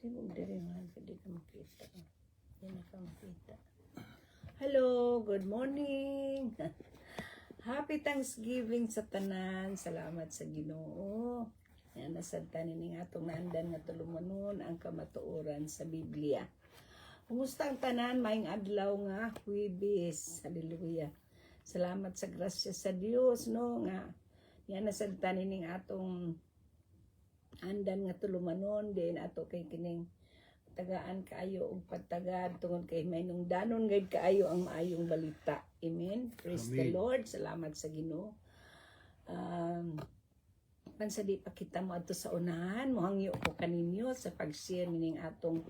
Hindi rin nga, hindi ka makita. Hindi ka makita. Hello, good morning. Happy Thanksgiving sa tanan. Salamat sa Ginoo. Yan, nasagta ni atong naandan nga tulumanon ang kamatuoran sa Biblia. Kumusta ang tanan? Maing adlaw nga, Huwebes. Hallelujah. Salamat sa grasya sa Dios, no? Nga, yan nasagta ni atong andan nga tulumanon din ato kay kining tagaan kaayo og pagtagad tungod kay may nung danon gayud kaayo ang maayong balita. Amen. Praise the Lord. Salamat sa Ginoo. Pansadi pa kita mo adto sa unahan, mohangyo ko kaninyo sa pag-share ning atong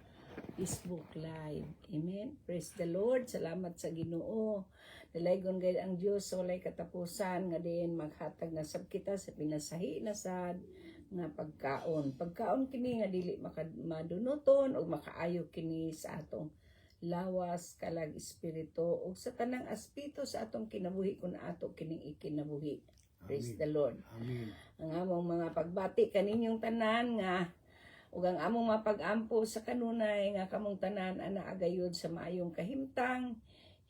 Facebook Live. Amen. Praise the Lord. Salamat sa Ginoo. Dalaygon gayud ang Dios sa walay katapusan nga din maghatag na sab kita sa pinasahi na sad nga pagkaon. Pagkaon kini nga dili madunuton o makaayo kini sa atong lawas, kalag espiritu o sa tanang aspito sa atong kinabuhi kun ato kining ikinabuhi. Praise the Lord. Amen. Ang among mga pagbati kaninyong tanan nga ug ang among mapag-ampo sa kanunay nga kamong tanan ana agayod sa maayong kahimtang,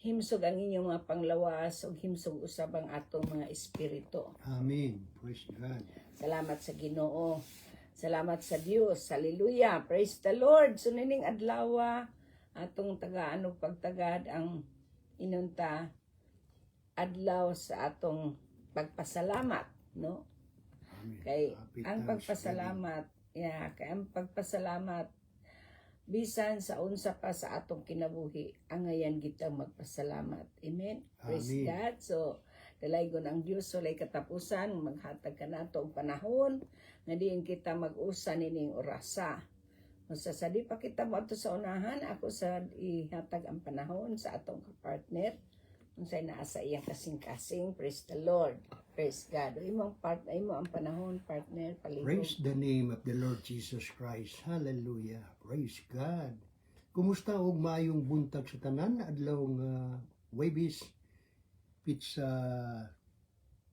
himsog ang inyong mga panglawas ug himsog usab ang atong mga espiritu. Amen. Praise God. Salamat sa Ginoo. Salamat sa Dios. Hallelujah. Praise the Lord. So nining adlaw atong tagaan og pagtagad ang inunta adlaw sa atong pagpasalamat, no? Amen. Kay Happy ang pagpasalamat, kay ang pagpasalamat bisan sa unsa pa sa atong kinabuhi, angayan kitang magpasalamat. Amen. Praise Amen. God. So dalaygon ang Dios walay katapusan maghatag kanato og panahon nga diin kita mag-usa nining orasa. Masasadi pa kita mo ato sa unahan, ako sa ihatag ang panahon sa atong partner unsay naa sa iyang kasing-kasing. Praise the Lord. Praise God. Imo ang panahon, partner, palihog. Praise the name of the Lord Jesus Christ. Hallelujah. Praise God. Kumusta og maayong buntag sa tanan adlaw nga Huwebes pizza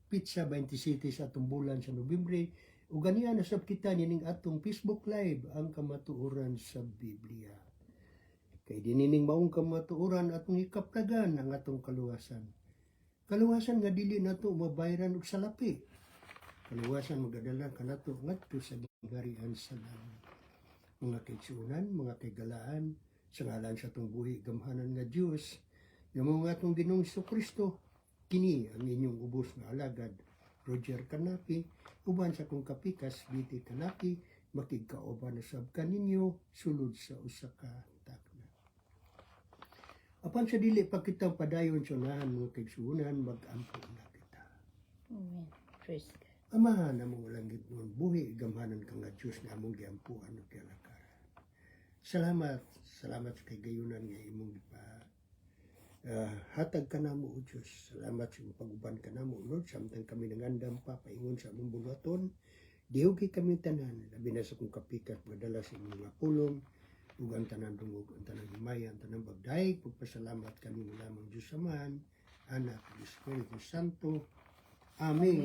27 sa atong bulan sa Nobyembre ug ganiya nasab kita nining atong Facebook Live ang kamatuoran sa Biblia. Kay dinining maong kamatuoran atong ikaptagan ang atong kaluwasan. Kaluwasan nga dili nato mabayran og salapi. Kaluwasan magadala kanato ngadto sa gingharian sa langit. Mga kaigsuonan, mga kaigalaan, sa ngalan sa atong buhi gamhanan nga Dios, nga mga atong Ginoong Kristo, kini ang inyong ubos nga alagad, Roger Canapi, uban sa kong kapikas, Biti Canapi, makigkaoban na sab kaninyo, sulod sa usa ka takna. Apan sa dili pa kitang padayon sa unahan mga kaigsuonan, mag-ampo na kita. Amen. Praise God. Amahan na mong langit mo, buhi gamhanan ka nga Diyos na among giampuan o kalakaran. Salamat sa kagayunan nga imong hatag ka namo o Diyos. Salamat sa pag-uban ka namo, Lord. Samtang kami nangandam pa, paingon sa among bulaton. Dihugi kami tanan, labi na sa kong kapikat, madala sa inyong mga pulong, ug ang tanan dungog, ang tanan himaya, ang tanan bagdayeg, pagpasalamat kami mo lamang Diyos Aman, Anak, Espiritu Santo. Amen.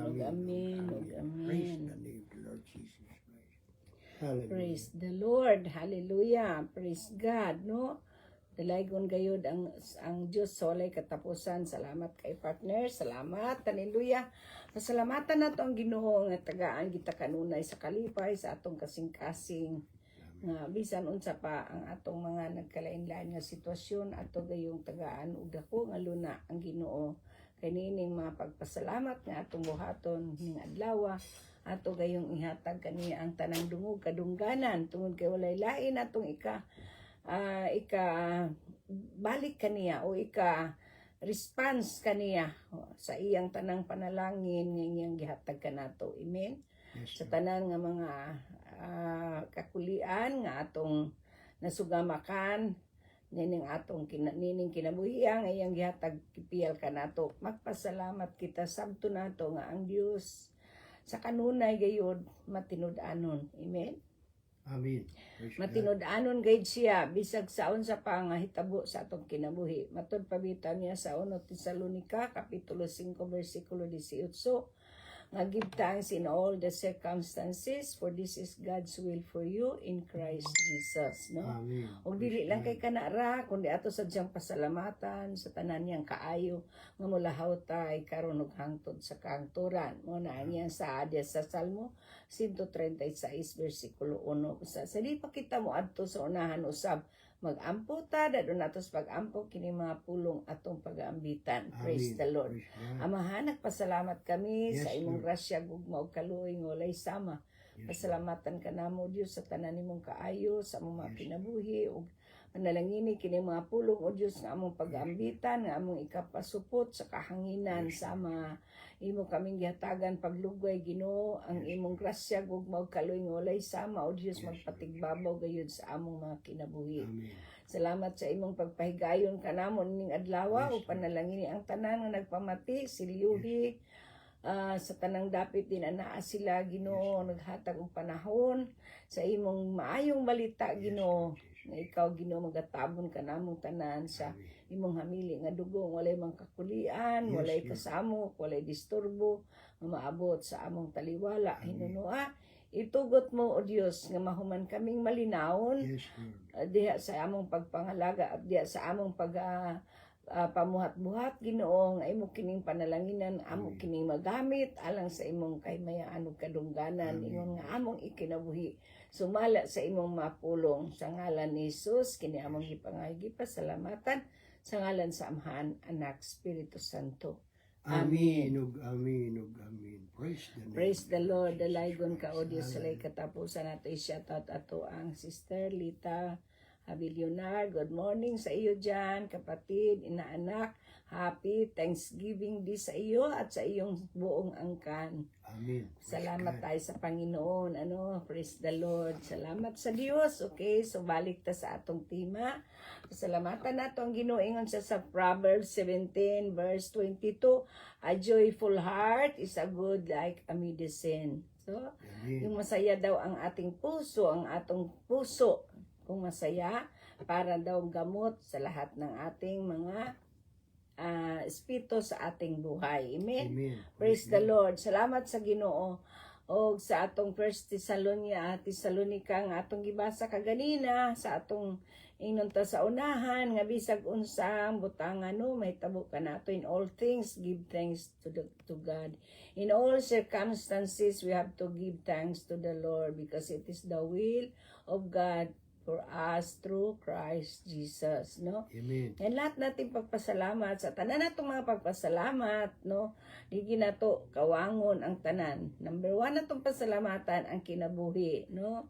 Amen. Praise the name of the Lord Jesus Christ. Hallelujah. Praise the Lord. Hallelujah. Praise God, no? Dalaygon gayud ang Dios sa walay katapusan. Salamat kay partner. Salamat. Hallelujah. Pasalamatan nato ang Ginoo nga tagaan kita kanunay sa kalipay sa atong kasing-kasing nga bisan unsa pa ang atong mga nagkalain-lain nga sitwasyon ato gayong tagaan ug dako nga luna ang Ginoo kay nining mga pagpasalamat nga atong buhaton ning adlaw ato gayong ihatag kaniya ang tanang dungog kadungganan tungod kay walay lain atong ika balik kaniya o response kaniya sa iyang tanang panalangin nga iyang gihatag kanato. Amen. Yes, Sa tanan nga mga kakulian nga atong nasugamakan nining atong nining kinabuhian nga iyang gihatag kipiyal kanato. Magpasalamat kita sabto nato nga ang Dios sa kanunay gayud matinud-anon. Amen. Amen. Praise God. Matinud-anon gayud siya bisag sa unsa pa nga hitabo sa atong kinabuhi. Matud pabitaw niya sa 1 Tesalonica kapitulo 5 bersikulo 18 nga give thanks in all the circumstances, for this is God's will for you in Christ Jesus, no? Amen. O dili lang kay kanara, kundi ato sa diyang pasalamatan sa tanan niyang kaayo nga mulahaw tay karon ug hangtod sa kaangturan. Mo na niyang saad sa Salmo 136 versikulo 1. Sa di pa kita mo adto sa unahan usab, mag-ampo ta dadon natos pag-ampo kini mga pulong atong pag-aambitan. Praise the Lord. Praise God. Amahan, nagpasalamat kami Yes, sa imong Lord. grasya gugma ug kaluoy nga walay sama. Yes, Pasalamatan ka namo Dios sa tanan nimong kaayo sa among mga kinabuhi ug panalangini kini mga pulong o Dios nga among pag-aambitan nga among ikapasupot sa kahanginan sama imo kaming gihatagan paglugway Ginoo ang imong grasya gugma ug kaluoy nga walay sama o Dios magpatigbabaw gayud sa among mga kinabuhi. Amen. Salamat sa imong pagpahigayon kanamon ning adlaw Yes, ug panalangini ang tanan nga nagpamati silyuhi sa tanang dapit din anaa sila Ginoo naghatag og panahon sa imong maayong balita Ginoo nga ikaw Ginoo magatabon kanamong tanan sa imong hamili nga dugong walay mang kakulian, Yes, walay Lord. kasamok, walay disturbo nga maabot sa among taliwala. Hinunua itugot mo o Dios nga mahuman kaming malinawon Yes, Lord. diha sa among pagpangalaga at diha sa among pamuhat-buhat Ginoo nga imo kining panalanginan amo kining magamit alang sa imong kahimayaan ug kadungganan ingon nga among ikinabuhi sumala sa imong mapulong sa ngalan ni Jesus kini among gipangaygi pasalamatan sa ngalan sa Amahan, Anak, Espiritu Santo. Amen. Ug amen. Ug amen. Praise the Lord. Praise the Lord. Dalaygon ka o Dios sa lay katapusan nato i-shoutout ato ang Sister Lita Abilionar. Good morning sa iyo dyan, kapatid, inaanak. Happy Thanksgiving Day sa iyo at sa iyong buong angkan. Amen. Praise Salamat God. tayo sa Panginoon. Praise the Lord. Salamat sa Dios. Okay, so balik ta sa atong tema. Salamatan nato ang Ginoo ingon sa Proverbs 17 verse 22. A joyful heart is a good like a medicine. So, Amen. yung masaya daw ang ating puso, ang atong puso, kung masaya, para daw gamot sa lahat ng ating mga espiritu sa ating buhay. Amen. Amen. Praise the Lord. Salamat sa Ginoo. O sa atong 1 Thessalonica nga atong gibasa kaganina sa atong inunta sa unahan nga bisag unsang butangan no mahitabo kanato in all things give thanks to God. In all circumstances we have to give thanks to the Lord because it is the will of God for us through Christ Jesus, no? Amen. Yan lahat natin pagpasalamat sa tanan natong mga pagpasalamat, no? Digi na to kawangon ang tanan. Number 1 natong pasalamatan ang kinabuhi, no?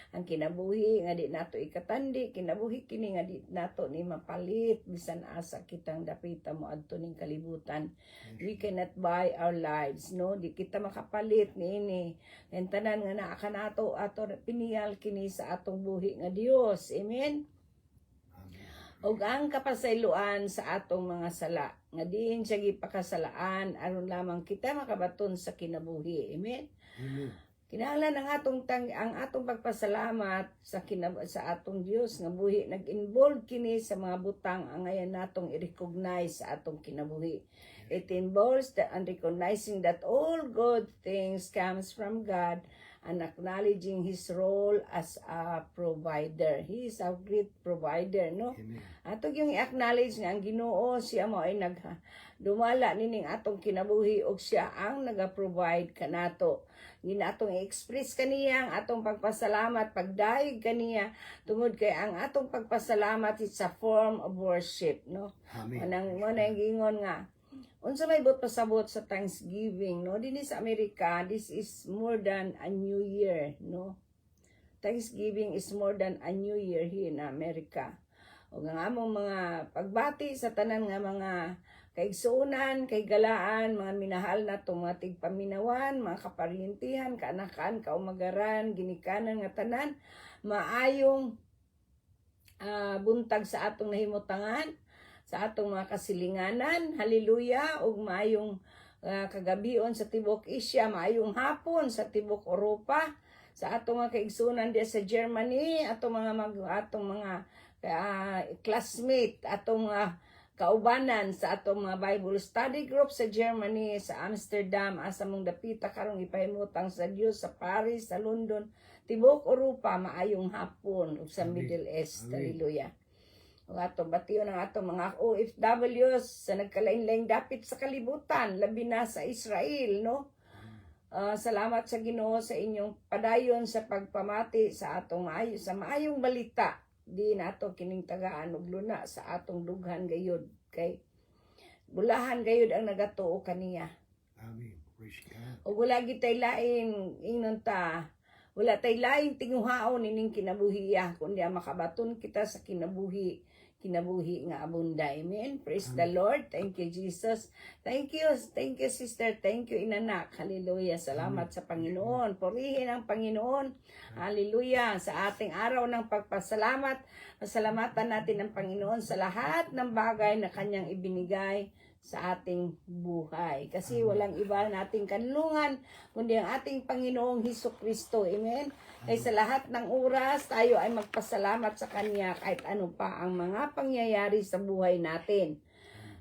Ang kinabuhi nga di nato ikatandi, kinabuhi kini nga di nato ni mapalit bisan asa kitang dapita mo adto ning kalibutan. We cannot buy our lives, no? Di kita makapalit niini. Ang tanan nga naa kanato ato piniyal kini sa atong buhi nga Dios. Amen. Og ang kapasayloan sa atong mga sala nga diin siya gipakasalaan aron lamang kita makabaton sa kinabuhi. Amen. Amen. Kinahanglan ang atong pagpasalamat sa atong Dios nga buhi nag-involve kini sa mga butang ang ngayon natong i-recognize sa atong kinabuhi. It involves recognizing that all good things comes from God and acknowledging His role as a provider. He is a great provider, no? Amen. Ato yung i-acknowledge nga ang Ginoo siya mo ay dumala nining atong kinabuhi og siya ang naga-provide kanato. Ginatong i-express kaniya ang atong pagpasalamat, pagdaig kaniya tungod kay ang atong pagpasalamat is a form of worship, no? Amen. Anang mo na gingon nga unsa may bot pasabot sa Thanksgiving, no? Dinhi sa Amerika, this is more than a new year, no? Thanksgiving is more than a new year here in America. O nga among mga pagbati sa tanan nga mga kaigsuunan, kaigalaan, mga minahal na itong mga tigpaminawan, mga kaparyentihan, kaanakan, kaumagaran, ginikanan nga tanan, maayong buntag sa atong nahimutangan, sa atong mga kasilinganan, haleluya, ug maayong kagabion sa tibok Asia, maayong hapon sa tibok Europa, sa atong mga kaigsuunan diya sa Germany, atong mga classmate, atong kaubanan sa atong mga Bible study group sa Germany, sa Amsterdam, asa mong dapita karong ipahimutang sa Dios sa Paris, sa London, tibok Europa, maayong hapon ug sa Amen. Middle East. Amen. Hallelujah. Ug ato batiyon ang atong mga OFWs sa nagkalain-laing dapit sa kalibutan, labi na sa Israel, no? Salamat sa Ginoo sa inyong padayon sa pagpamati sa atong sa maayong balita. Di nato kining tagaan og luna sa atong dughan gayud kay bulahan gayud ang nagatuo kaniya. Amen. Praise God. O wala gitay lain ingnon ta. Wala tay lain tinguhaon ining kinabuhiya kundi makabaton kita sa kinabuhi nga abunda. Amen. Praise the Lord. Thank you, Jesus. Thank you, sister. Thank you, inanak. Hallelujah. Salamat sa Panginoon. Purihin ang Panginoon. Hallelujah. Sa ating araw ng pagpasalamat, pasalamatan natin ang Panginoon sa lahat ng bagay na Kanyang ibinigay sa ating buhay. Kasi walang iba nating kanlungan, kundi ang ating Panginoong Hesukristo. Amen? Kaya sa lahat ng oras, tayo ay magpasalamat sa Kanya kahit ano pa ang mga pangyayari sa buhay natin.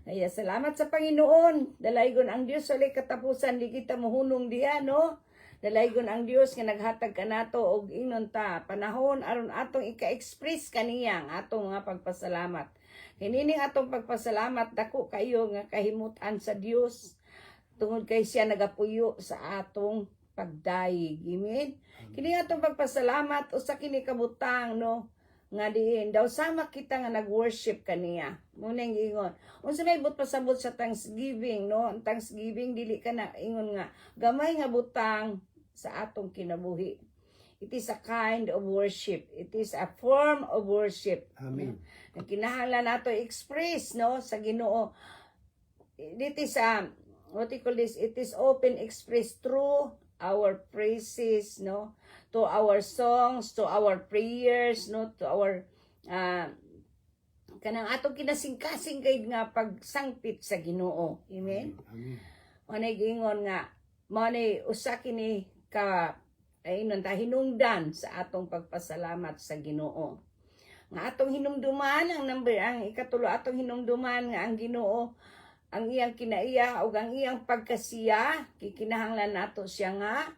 Kaya salamat sa Panginoon. Dalaygon ang Diyos walay katapusan, di kita mohunong diya, no? Dalaygon ang Diyos nga naghatag kanato og ingnon ta panahon aron atong ika-express kaniya ang atong mga pagpasalamat. Kinining atong pagpasalamat dako kayo nga kahimutan sa Dios tungod kay siya nagapuyo sa atong pagdayeg. Amen. Kini atong pagpasalamat usa kini kabutang, no, nga diin daw sama kita nga nag-worship kaniya. Muna yung ingon. Unsa may but pasabot sa Thanksgiving, no? Ang Thanksgiving dili ka na ingon nga gamay nga butang sa atong kinabuhi. It is a kind of worship. It is a form of worship. Amen. Ang kinahanglan nato express, no, sa Ginoo. It is what you call this? It is open express through our praises, no, to our songs, to our prayers, no, to our kanang atong kinasingkasing kay nga pagsangpit sa Ginoo. Amen. Amen. Manay gingon nga manay usa kini ka ay ta hinungdan sa atong pagpasalamat sa Ginoo. Nga atong hinumduman ang ikatulo atong hinumduman nga ang Ginoo ang iyang kinaiya ug ang iyang pagkasiya kikinahanglan nato siya nga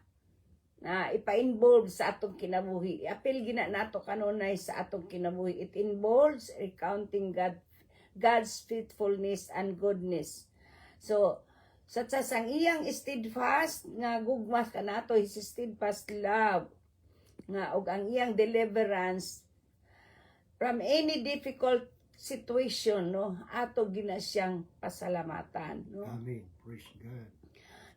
na ipa-involve sa atong kinabuhi. Apil gina nato kanunay sa atong kinabuhi. It involves recounting God's faithfulness and goodness. So sa sang iyang steadfast nga gugma kanato his steadfast love nga og ang iyang deliverance from any difficult situation, no, ato gina siyang pasalamatan, no. Amen. Praise God.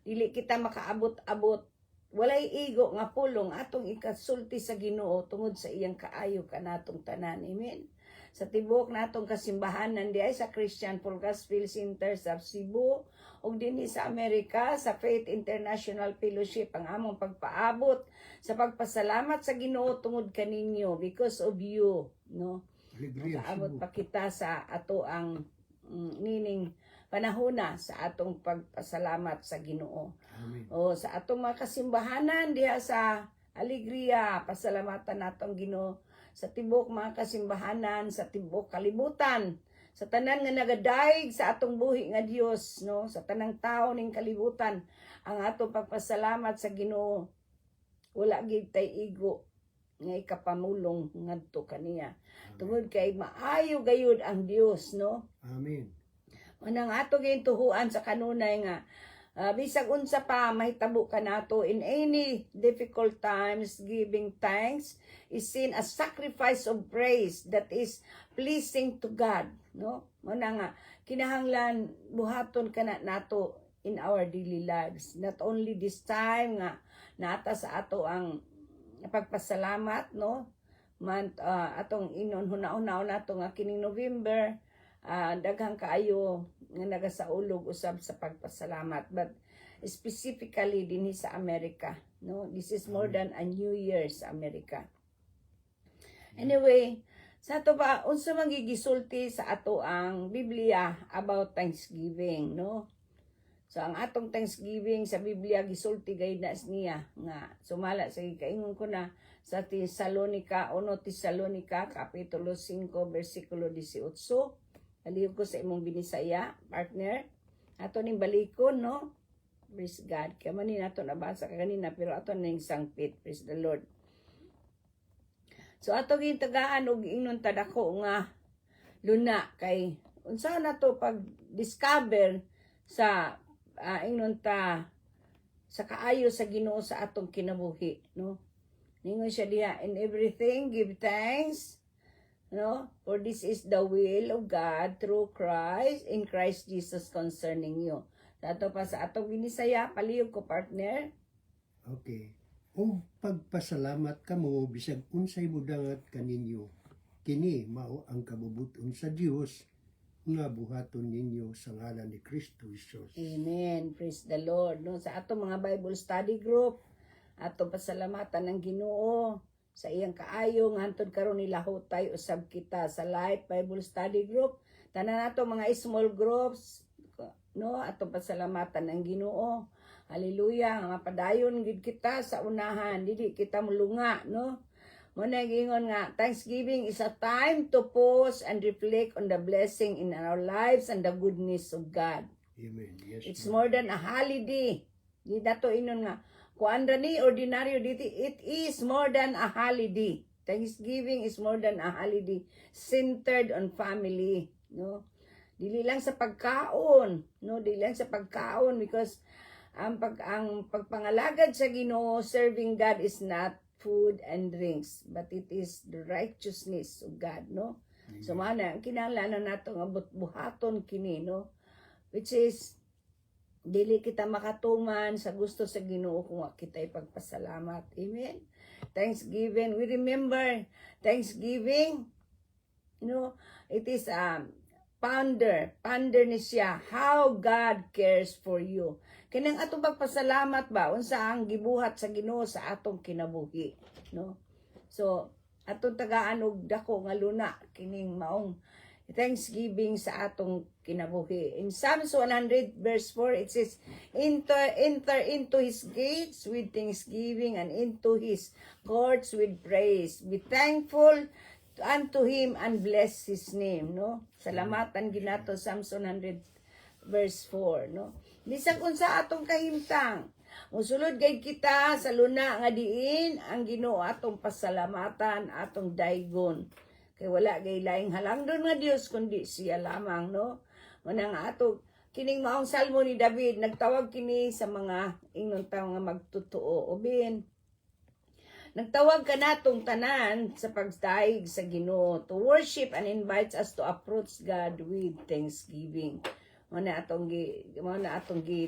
Dili kita makaabot-abot walay igo nga pulong atong ikasulti sa Ginoo tungod sa iyang kaayo kanatong tanan. Amen. Sa tibok natong kasimbahanan diay sa Christian Full Gospel Center sa Cebu ug dinhi sa Amerika sa Faith International Fellowship ang among pagpaabot sa pagpasalamat sa Ginoo tungod kaninyo because of you, no. Alegria. Abot pa kita sa ato ang nining panahona sa atong pagpasalamat sa Ginoo. Amen. O sa atong mga kasimbahanan diha sa Alegria, pasalamatan natong Ginoo sa tibok mga kasimbahanan, sa tibok kalibutan, sa tanan nga nagadaig sa atong buhi nga Dios, no, sa tanang tawo ning kalibutan, ang atong pagpasalamat sa Ginoo wala gid tay igo nga ikapamulong ngadto kaniya. Tungod kay maayo gayud ang Dios, no. Amen. Manang ato gyud tuhuan sa kanunay nga bisag unsa pa mahitabo kanato in any difficult times, giving thanks is seen as sacrifice of praise that is pleasing to God, no. Muna nga kinahanglan buhaton kana nato in our daily lives, not only this time nga nata sa ato ang pagpasalamat, no, man atong inon huna-una nato nga kining November, daghang kaayo nga nagasaulog usab sa pagpasalamat, but specifically dinhi sa Amerika, no, this is more than a New Year sa Amerika. Anyway, sa ato ba unsa man gigisulti sa ato ang Biblia about Thanksgiving, no. So ang atong Thanksgiving sa Biblia gisulti gayud na niya nga sumala sa kaingon ko na sa Tesalonica 1 Tesalonica kapitulo 5 bersikulo 18. Palihog ko sa imong binisaya, partner. Ato ning balikon, no? Praise God. Kaya man nato nabasa ka kanina, pero ato ning sangpit. Praise the Lord. So ato gintagaan og ingnon tadako nga luna kay unsa na to pag discover sa ingnon ta sa kaayo sa Ginoo sa atong kinabuhi, no? Ningon siya diha, in everything give thanks, no? For this is the will of God through Christ, in Christ Jesus concerning you. Sa ato pa sa atong binisaya, palihog ko partner. Okay. O pagpasalamat kamo bisag unsay mudangat kaninyo. Kini mao ang kabubuton sa Dios nga buhaton ninyo sa ngalan ni Kristo Jesus. Amen. Praise the Lord. No, sa atong mga Bible study group, atong pasalamatan ng Ginoo sa iyang kaayo nga hantod karon nilahutay usab kita sa Life Bible Study Group. Tanan nato mga small groups, no, atong pasalamatan ng Ginoo. Hallelujah, nga padayon gid kita sa unahan, dili kita mulunga, no? Mo nagingon nga Thanksgiving is a time to pause and reflect on the blessing in our lives and the goodness of God. Amen. Yes. It's more than a holiday. Di dato inon nga kuandra ni ordinaryo dito, it is more than a holiday. Thanksgiving is more than a holiday centered on family, no? Dili lang sa pagkaon, no? Dili lang sa pagkaon because ang pagpangalagad sa Ginoo, serving God is not food and drinks, but it is the righteousness of God, no? So mana kinahanglan nato nga buhaton kini, no? Which is dili kita makatuman sa gusto sa Ginoo kung kita ipagpasalamat. Amen. Thanksgiving, we remember Thanksgiving, you know, it is ponder ni siya how God cares for you. Kinang atong pagpasalamat ba unsa ang gibuhat sa Ginoo sa atong kinabuhi, no? So atong tagaan og dako nga luna kining maong Thanksgiving sa atong kinabuhi. In Psalms 100 verse 4 it says, enter into his gates with thanksgiving and into his courts with praise. Be thankful unto him and bless his name, no? Salamatan ginato Psalms 100 verse 4, no? Bisag unsa atong kahimtang, musulod gay kita sa luna nga diin ang Ginoo atong pasalamatan, atong daygon. Kay wala gay laing halangdon nga Dios kundi siya lamang, no? Una nga ato kining maong salmo ni David nagtawag kini sa mga ingnon tawo nga magtotoo. Ubin nagtawag ka natong tanan sa pagdaig sa Ginoo to worship and invites us to approach God with thanksgiving. Muna atong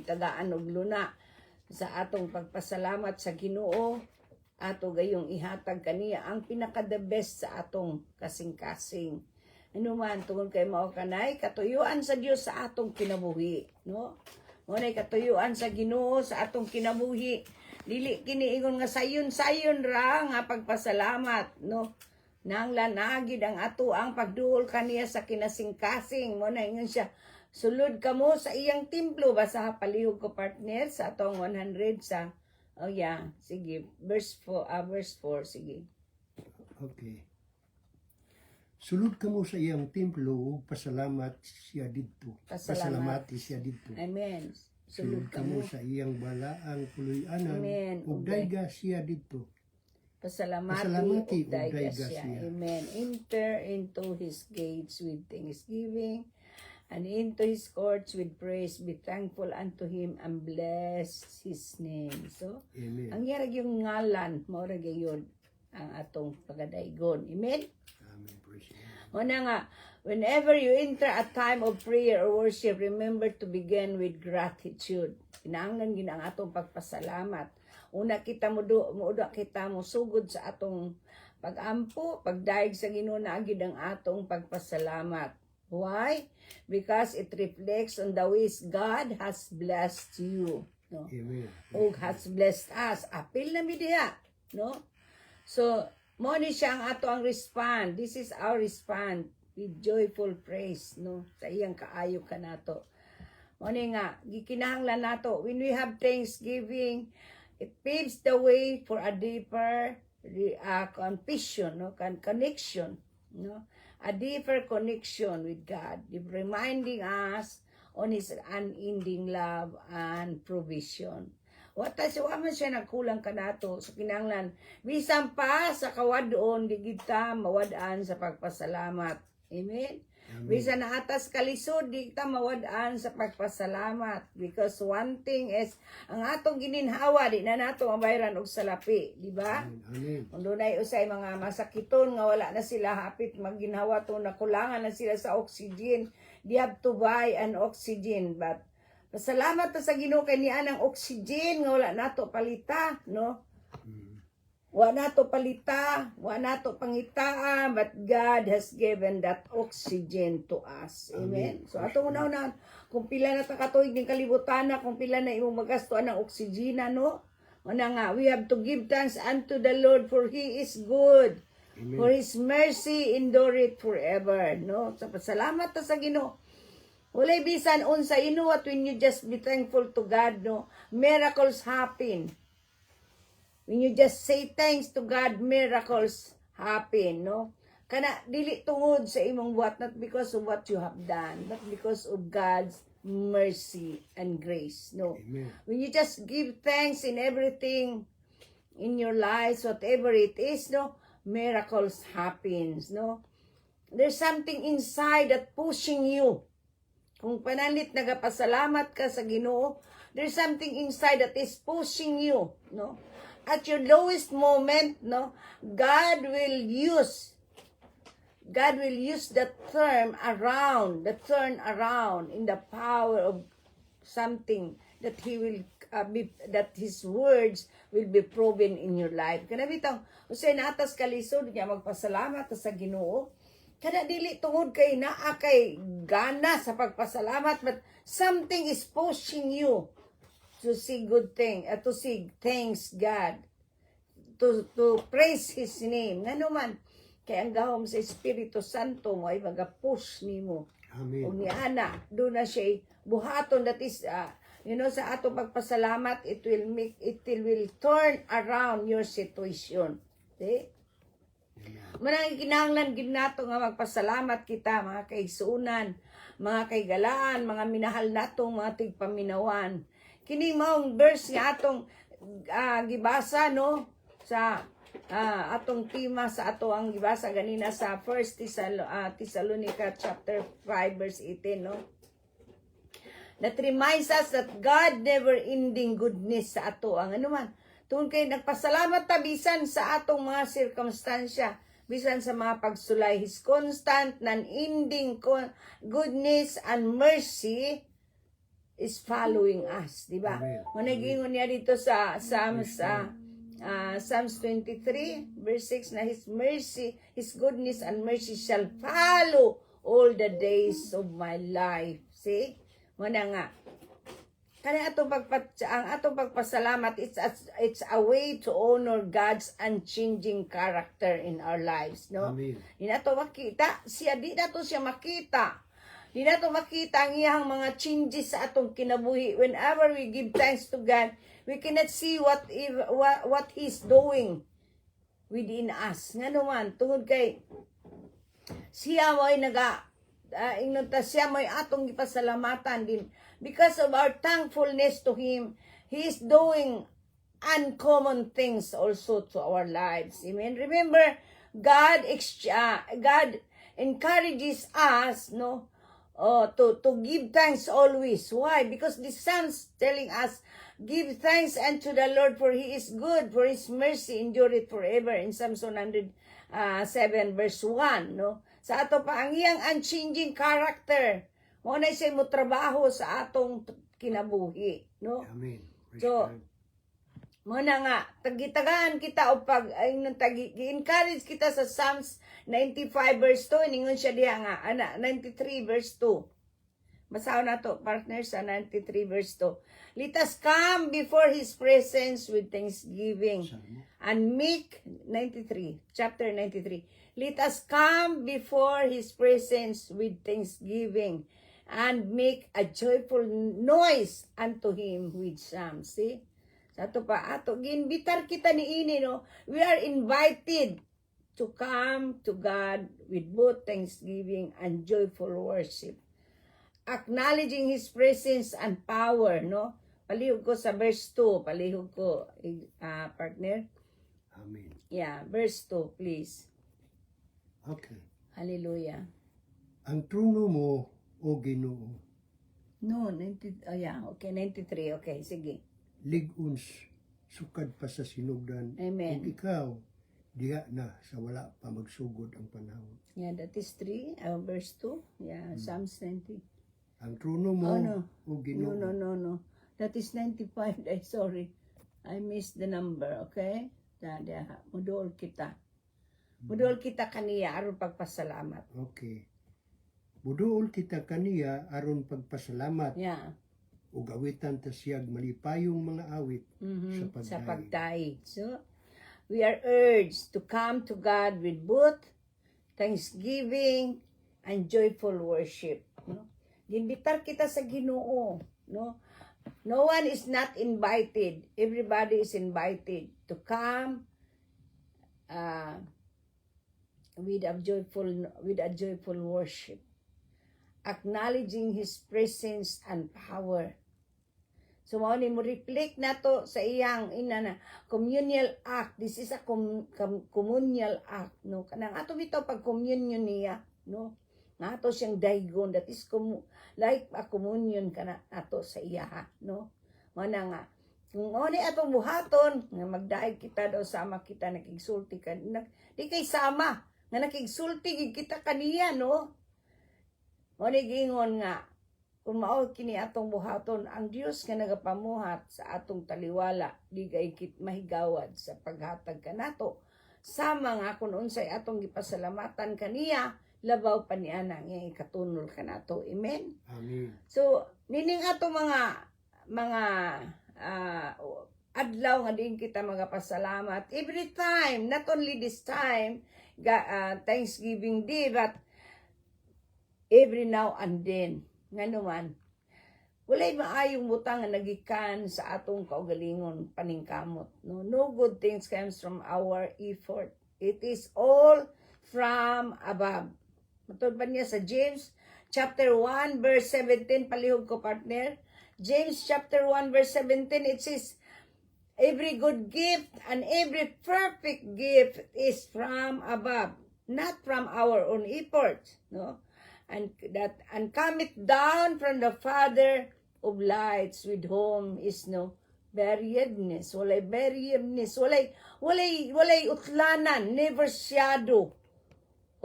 tagaan og luna sa atong pagpasalamat sa Ginoo, ato gayong ihatag kaniya ang pinaka the best sa atong kasing-kasing. Ano man tungod kay mao kanay katuyuan sa Dios sa atong kinabuhi, no? Muna katuyuan sa Ginoo sa atong kinabuhi. Dili kini ingon nga sayon-sayon ra nga pagpasalamat, no? Nanglan agid ang ato ang pagduol kaniya sa kinasing-kasing. Mo na ingon siya, sulod kamo sa iyang templo. Basa palihog ko partner sa atong 100 sa sige, verse 4, sige. Okay. Sulod kamo sa iyang templo ug pasalamat siya didto. Pasalamati siya didto. Amen. Sulod kamo sa iyang balaang puloy-anan Amen. ug dayga siya didto. Pasalamati ug dayga siya. Amen. Enter into his gates with thanksgiving and into his courts with praise. Be thankful unto him and bless his name. So, Amen. ang yarag yung ngalan, maura gayon ang atong pagadaygon. Amen? Amen. Praise God. Una nga, whenever you enter a time of prayer or worship, remember to begin with gratitude. Kinahanglan gid ang atong pagpasalamat. Una kita muda kita mo sugod sa atong pagampo, pagdaig sa Ginoo na agid ang atong pagpasalamat. Why? Because it reflects on the ways God has blessed you, no? Amen. O has blessed us. Apil na mi diha, no? So, mo ni siya ang ato ang respond. This is our respond with joyful praise, no? Sa iyang kaayo kanato. Mo ni nga gikinahanglan nato when we have thanksgiving, it paves the way for a deeper connection, no? Connection, No? A deeper connection with God, reminding us on His unending love and provision. Wa man siya nagkulang kanato sa kinahanglan. Bisan pa sa kawadon, di kita mawadaan sa pagpasalamat. Amen? Bisan na atas kalisod, di kita mawadaan sa pagpasalamat. Because one thing is, ang atong gininhawa, di na nato mabayaran og salapi. Di ba? Amen. Kung doon ay usay mga masakiton, nga wala na sila hapit magginhawa to, nakulangan na sila sa oxygen. They have to buy an oxygen. But, pasalamat ta sa Ginoo kay niya ng oxygen, nga wala nato palita, no? Wala nato palita, wala nato pangitaan, but God has given that oxygen to us. Amen. So ato una kung pila na ta katuig ning kalibutan na, kung pila na imong magastuan ng oksygena, no? Una nga, we have to give thanks unto the Lord for He is good. Amen. For His mercy endureth forever, no? So pasalamat ta sa Ginoo. Walay bisan unsa, you know what, when you just be thankful to God, no? Miracles happen. When you just say thanks to God, miracles happen, no? Kana dili tungod sa imong buhat, not because of what you have done, but because of God's mercy and grace, no? Amen. When you just give thanks in everything in your lives, whatever it is, no? Miracles happens, no? There's something inside that pushing you. Kung panalit nagapasalamat ka sa Ginoo, there's something inside that is pushing you, no? At your lowest moment, no, God will use the turn around in the power of something that He will that His words will be proven in your life. Kana bitang usay natas kalisod nga magpasalamat sa Ginoo. Kada dili tungod kay naa kay gana sa pagpasalamat, but something is pushing you to see good thing, to see thanks God, to praise His name. Ngano man, kay ang gahom sa Espiritu Santo mo ay mag-push nimo. Amen. O niana, doon na siya buhaton, that is, sa atong pagpasalamat, it will turn around your situation. Okay? Manang kinahanglan gid nato nga magpasalamat kita, mga kaigsuunan, mga kaigalaan, mga minahal natong mga tigpaminawan. Kini maong verse nga atong gibasa, no, sa atong tema sa ato ang gibasa ganina sa 1 Thessalonica chapter 5 verse 18, no? That reminds us that God never-ending goodness sa ato ang anuman. Tungkol kay nagpasalamat ta bisan sa atong mga sirkumstansya, bisan sa mga pagsulay, His constant, non-ending goodness and mercy is following us, di ba? Managingon niya dito sa Psalms 23 verse 6 na His mercy, His goodness and mercy shall follow all the days of my life. See? Muna nga. Kaya ang atong pagpasalamat, it's a way to honor God's unchanging character in our lives, no? Amen. Di nato makita, di nato siya makita. Di nato makita ang iyang mga changes sa atong kinabuhi. Whenever we give thanks to God, we cannot see what He's doing within us. Nga naman, tungod kay siya mo'y siya mo'y atong ipasalamatan din. Because of our thankfulness to Him, He is doing uncommon things also to our lives. Amen. Remember, God encourages us, no, to give thanks always. Why? Because the Psalms telling us, give thanks unto the Lord, for He is good, for His mercy endureth forever. In Psalms 107 verse 1, no? Sa ato pa ang iyang unchanging character. Mo na siya mo trabaho sa atong kinabuhi, no? Amen. So, mo na nga, tagitagaan kita o i-encourage kita sa Psalms 95 verse 2, ningon siya diha nga, 93 verse 2. Basahin na to, partner, sa 93 verse 2. Let us come before His presence with thanksgiving and make, chapter 93. Let us come before His presence with thanksgiving and make a joyful noise unto Him with psalms. See? Sa ito pa, ginbitar kita ni ini, no? We are invited to come to God with both thanksgiving and joyful worship, acknowledging His presence and power, no? Palihog ko sa verse 2, palihog ko, partner. Amen. Yeah, verse 2, please. Okay. Hallelujah. Ang trono mo, o Ginoo, No, 90, yeah, okay, 93, okay, sige. lig-uns, sukad pa sa sinugdan. Amen. Ug ikaw, diha na sa wala pa magsugod ang panahon. Yeah, that is 3, verse 2. Yeah, Psalms 90. Ang trono mo, Oh, no. o Ginoo, No. That is 95. Sorry. I missed the number, okay? Mudol kita. Mudol kita kaniya aron pagpasalamat. Okay. Buduol kita kaniya aron pagpasalamat Yeah. ug awitan ta siyag malipayong mga awit Sa pagdaig. So, we are urged to come to God with both thanksgiving and joyful worship. No? Ginbitar kita sa Ginoo. No? No one is not invited. Everybody is invited to come with a joyful worship, acknowledging His presence and power. So mao ni mo reflect nato sa iyang communal act. This is a communal act, no? Kanang ato bitaw pag communion niya, no? Nato siyang daygon, that is like a communion kana ato sa iya, no? Mana nga kung mao ni ato buhaton nga magdaig kita daw sama kita nakigsulti ka di kay sama nga nakigsulti gid kita kaniya, no? Mao ni gingon nga kung mao kini atong buhaton, ang Dios nga nagapamuhat sa atong taliwala, di kay kit mahigawad sa paghatag kanato. Sama nga kung unsay atong gipasalamatan kaniya, labaw pa niya nga ikatunol kanato. Amen. Amen. So, nining ato mga adlaw nga din kita magapasalamat every time, not only this time, Thanksgiving Day, but every now and then. Nga naman, walay maayong butang nga nagikan sa atong kaugalingon paningkamot. No good things comes from our effort. It is all from above. Matod pa niya sa James chapter 1 verse 17, palihog ko partner. James chapter 1 verse 17, it says, every good gift and every perfect gift is from above, not from our own effort, no? And cometh down from the Father of lights, with whom is no variedness, walay variedness, walay utlanan, never shadow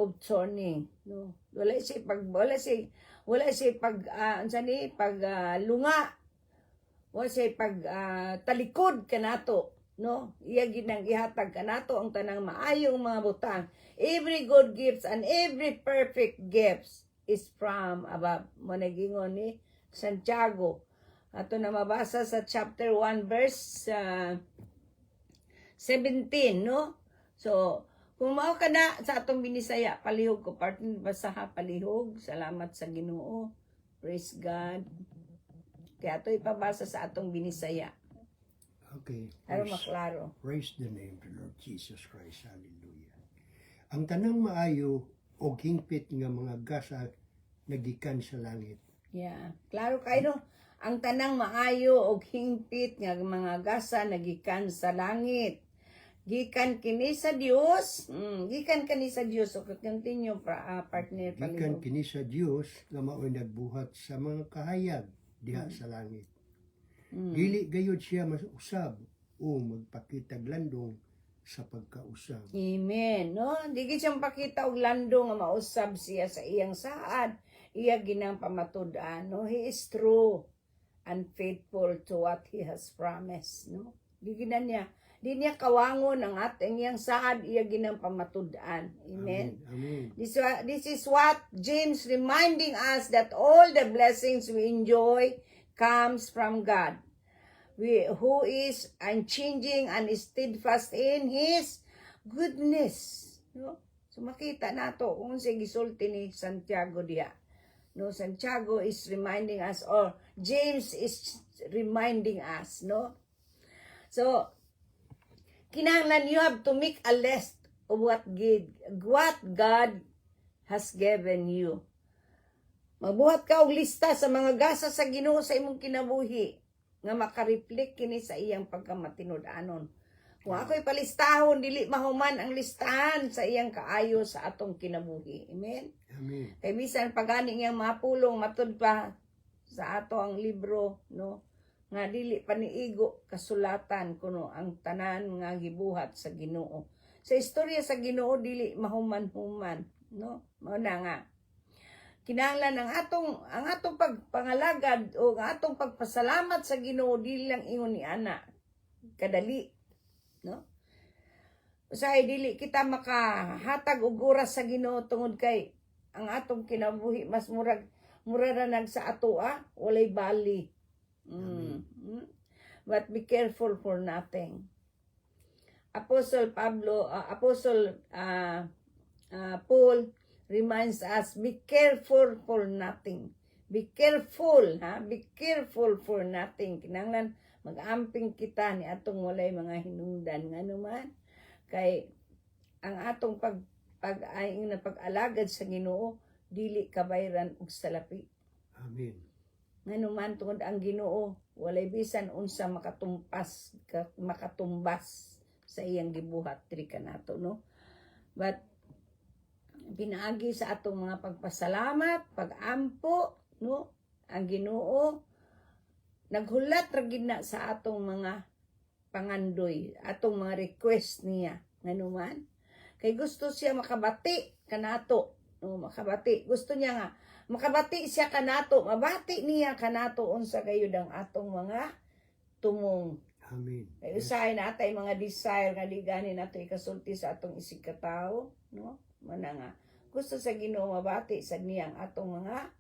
of turning, no? Wala siya lunga, wala siya talikod kanato, no? Iya ginang ihatag kanato ang tanang maayong mga butang. Every good gifts and every perfect gifts is from above. Managingon ni Santiago. Ato na mabasa sa chapter 1 verse 17, no? So, kung mao ka na sa atong binisaya, palihog ko, partner, basaha, palihog. Salamat sa Ginoo. Praise God. Kaya ito ipabasa sa atong binisaya. Okay. Para maklaro. Praise the name of the Lord Jesus Christ. Hallelujah. Ang tanang maayo o hingpit nga mga gasa nagikan sa langit. Yeah. Klaro kayo, no? Ang tanang maayo o hingpit nga mga gasa nagikan sa langit. Gikan kini sa Dios. Gikan kini sa Dios. So, continue, partner. Gikan kini sa Dios nga mao'y nagbuhat sa mga kahayag diha sa langit. Dili gayud siya masusab o magpakitag landong sa pagkausab. Amen. No? Di siyang pakita og landong nga mausab siya sa iyang saad. Iya ginang pamatud-an. No? He is true and faithful to what He has promised. No? Di niya kawangon ang ating iyang saad. Iya ginang pamatud-an. Amen. Amen. This is what James reminding us, that all the blessings we enjoy comes from God, who is unchanging and steadfast in His goodness. No? So makita nato kung sa gisulti ni Santiago diha. No, Santiago is reminding us, or James is reminding us, no? So kinahanglan you have to make a list of what God has given you. Magbuhat ka og lista sa mga gasa sa Ginoo sa imong kinabuhi nga makareflect kini sa iyang pagkamatinud-anon. Kung ako'y palistahon, dili mahuman ang listahan sa iyang kaayo sa atong kinabuhi. Amen? Amen. Kay bisan pagani iyang mapulong matud pa sa ato ang libro, no? Nga dili paniigo kasulatan kuno ang tanan nga gibuhat sa Ginoo. Sa istorya sa Ginoo dili mahuman-human, no? Mao na nga kinahanglan ang atong pagpangalagad o ang atong pagpasalamat sa Ginoo dili lang ingon ni ana kadali, no? Usahay dili kita makahatag og oras sa Ginoo tungod kay ang atong kinabuhi mas mura ra nag sa atoa walay bali. But be careful for nothing. Apostle Paul reminds us, be careful for nothing. Be careful, ha? Be careful for nothing. Kinahanglan mag-amping kita ni atong walay mga hinungdan nga naman kay ang atong pag-alagad sa Ginoo dili kabayran og salapi. Amen. Nga naman tungod ang Ginoo walay bisan unsa makatumbas sa iyang gibuhat diri kanato, no? But pinaagi sa atong mga pagpasalamat, pag-ampo, no? Ang Ginoo naghulat ra gid na sa atong mga pangandoy, atong mga request niya. Nganuman kay gusto siya makabati kanato, no? Makabati. Gusto niya nga makabati siya kanato, mabati niya kanato unsa gayud ang atong mga tumong. Amen. Kay usahay na atay mga desire nga di gani nato ikasulti sa atong isig ka tawo, no? Mana nga gusto sa Ginoo mabati sa niya ang atong mga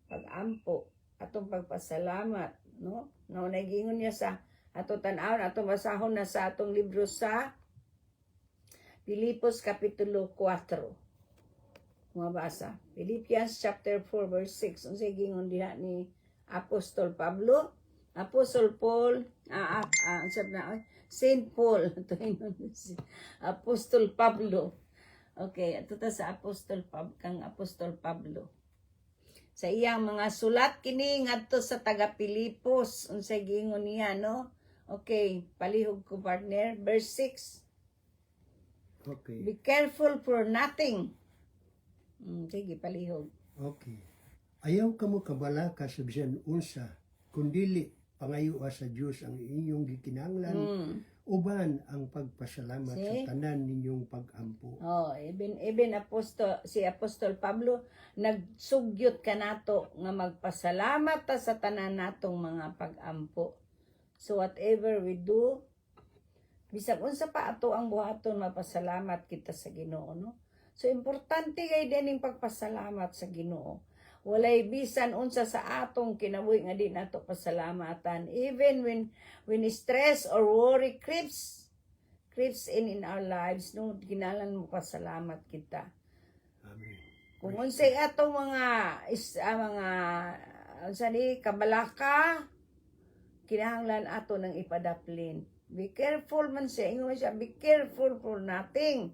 pag-ampo, atong pagpasalamat, no? No nagingon niya sa ato tan-awon, atong basahon na sa atong libro sa Filipos kapitulo 4. Mabasa. Philippians chapter 4 verse 6. Unsay gingon diha ni Apostol Pablo? Apostle Paul, Saint Paul, Apostol Pablo. Okay, ito ta sa Apostol Pablo. Sa iyang mga sulat kini ngadto sa taga Pilipos, unsay gingon niya, no? Okay, palihog ko partner, verse 6. Okay. Be careful for nothing. Sige, palihog. Okay. Ayaw ka mo kabalaka sa bisan unsa, kundili pangayo sa Dios ang inyong gikinahanglan, uban ang pagpasalamat sa tanan ninyong pag-ampo. Oh, even si Apostol Pablo nagsugyot kanato nga magpasalamat ta sa tanan natong mga pag-ampo. So whatever we do, bisag unsa pa ato ang buhaton mapasalamat kita sa Ginoo, no? So importante kay dining pagpasalamat sa Ginoo. Walay bisan unsa sa atong kinabuhi nga di nato pasalamatan. Even when stress or worry creeps in our lives, no, ginalan mo pasalamat kita. Amen. Kung unsay atong mga unsa ni kabalaka, kinahanglan ato nang ipadaplin. Be careful man siya, ingon siya, be careful for nothing,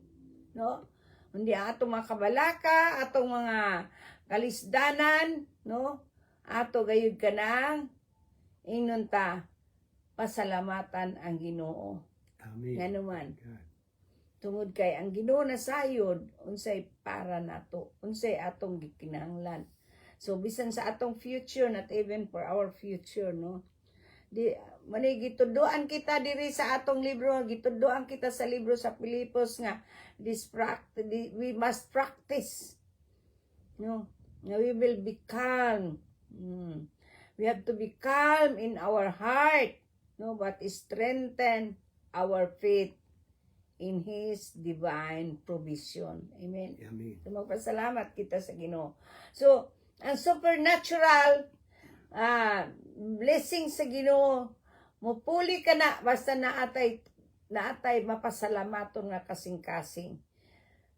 no? Hindi atong mga kabalaka, atong mga kalisdanan, no? Ato gayud kanang inunta pasalamatan ang Ginoo. Amen. Nganuman. Tungod kay ang Ginoo na sayod unsay para nato, unsay atong gikinahanglan. So bisan sa atong future, not even for our future, no? Di mani gituduan kita diri sa atong libro, gituduan kita sa libro sa Filipos nga we must practice, no? We will be calm. We have to be calm in our heart, no, but strengthen our faith in His divine provision. Amen. Amen. So magpasalamat kita sa Ginoo. So ang supernatural blessing sa Ginoo, mupuli ka na basta naatay mapasalamaton nga kasing-kasing.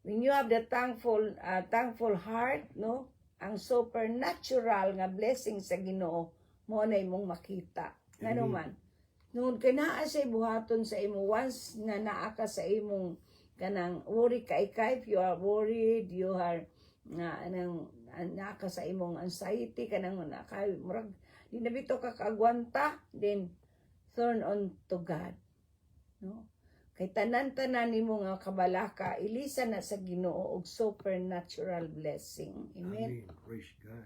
When you have the thankful heart, no, ang supernatural nga blessing sa Ginoo mo na imong makita. Ngano man, noon kay naa sa buhaton sa imo once nga naa ka sa imong kanang worry ka if you are worried, you are naka sa imong anxiety kanang murag di na bito ka kaagwanta, then turn on to God, no? Kay tanan-tanan nimo nga kabalaka ilisa na sa Ginoo og supernatural blessing. Amen. Amen. Praise God.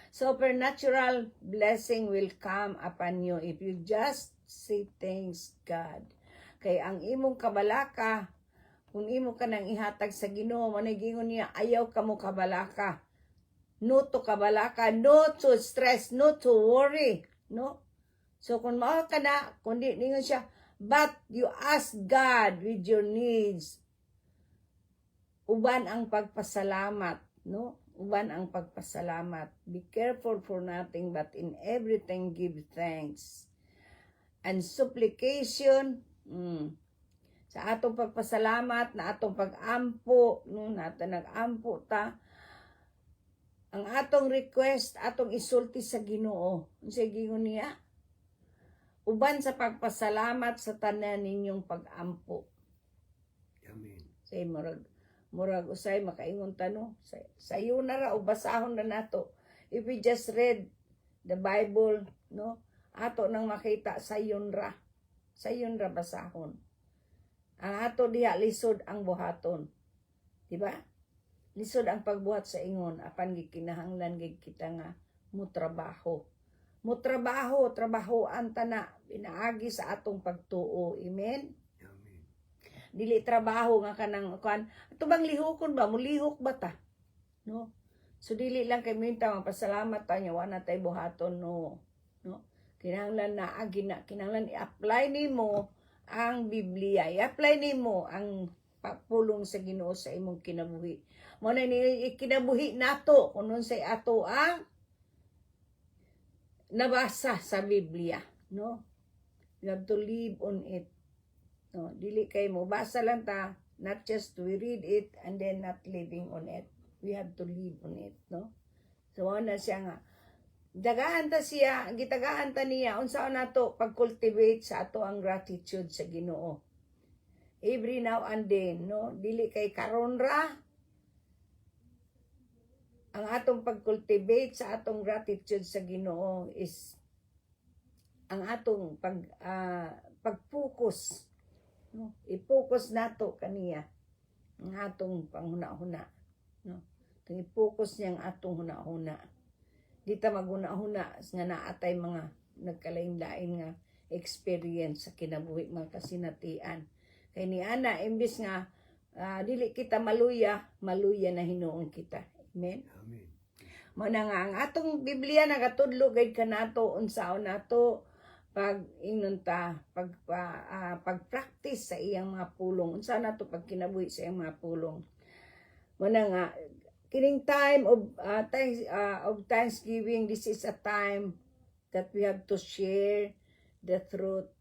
Supernatural blessing will come upon you if you just say thanks God. Kay ang imong kabalaka, kung imo ka nang ihatag sa Ginoo, managingon niya, ayaw ka mo kabalaka. No to kabalaka, no to stress, no to worry, no? So kung mao ka na, kundi ningon siya, but you ask God with your needs. Uban ang pagpasalamat, no? Uban ang pagpasalamat. Be careful for nothing, but in everything give thanks. And supplication, sa atong pagpasalamat, na atong pag-ampo, no? Nato nag-ampo ta, ang atong request, atong isulti sa Ginoo. Unsay gingon niya? Uban sa pagpasalamat sa tanan ninyong pag-ampo. Amen. Say murag usay makaingon tanong. Sayo na ra o basahon na nato. If we just read the Bible, no? Ato nang makita sayon ra. Sayon ra basahon. Ang ato diha lisod ang buhaton. Di ba? Lisod ang pagbuhat sa ingon apan gikinahanglan gid kita nga mutrabaho. Trabahoan tana pinaagi sa atong pagtuo. Amen. Amen. Dili trabaho nga kanang kuan. Ato bang lihokon ba? Mulihok ba ta? No? So dili lang kay minta magpasalamat ta nya wala tay buhaton, no. No? Kinahanglan na kinahanglan i-apply nimo ang Biblia. I-apply nimo ang pulong sa Ginoo sa imong kinabuhi. Mo na ni kinabuhi nato kunon say ato ang nabasa sa Biblia, no? You have to live on it. No, dili kay mo basa lang ta, not just we read it and then not living on it. We have to live on it, no? So ana siya nga dagahan ta siya, gitagaan ta niya unsaon nato pag-cultivate sa ato ang gratitude sa Ginoo. Every now and then, no? Dili kay karon ra ang atong pag-cultivate sa atong gratitude sa Ginoo is ang atong pag-focus, no? I-focus nato kaniya ang atong panghuna-huna, no? I-focus niya ang atong huna-huna. Di ta maghuna-huna nga naatay mga nagkalain-lain nga experience sa kinabuhi, mga kasinatian. Kay ni ana imbis nga dili kita maluya na hinuon kita. Amen. Amen. Muna nga ang atong Biblia nagatudlo gayud kanato unsaon nato pag inunta pag-practice sa iyang mga pulong. Unsaon nato pag kinabuhi sa iyang mga pulong. Muna nga kining time of Thanksgiving, this is a time that we have to share the truth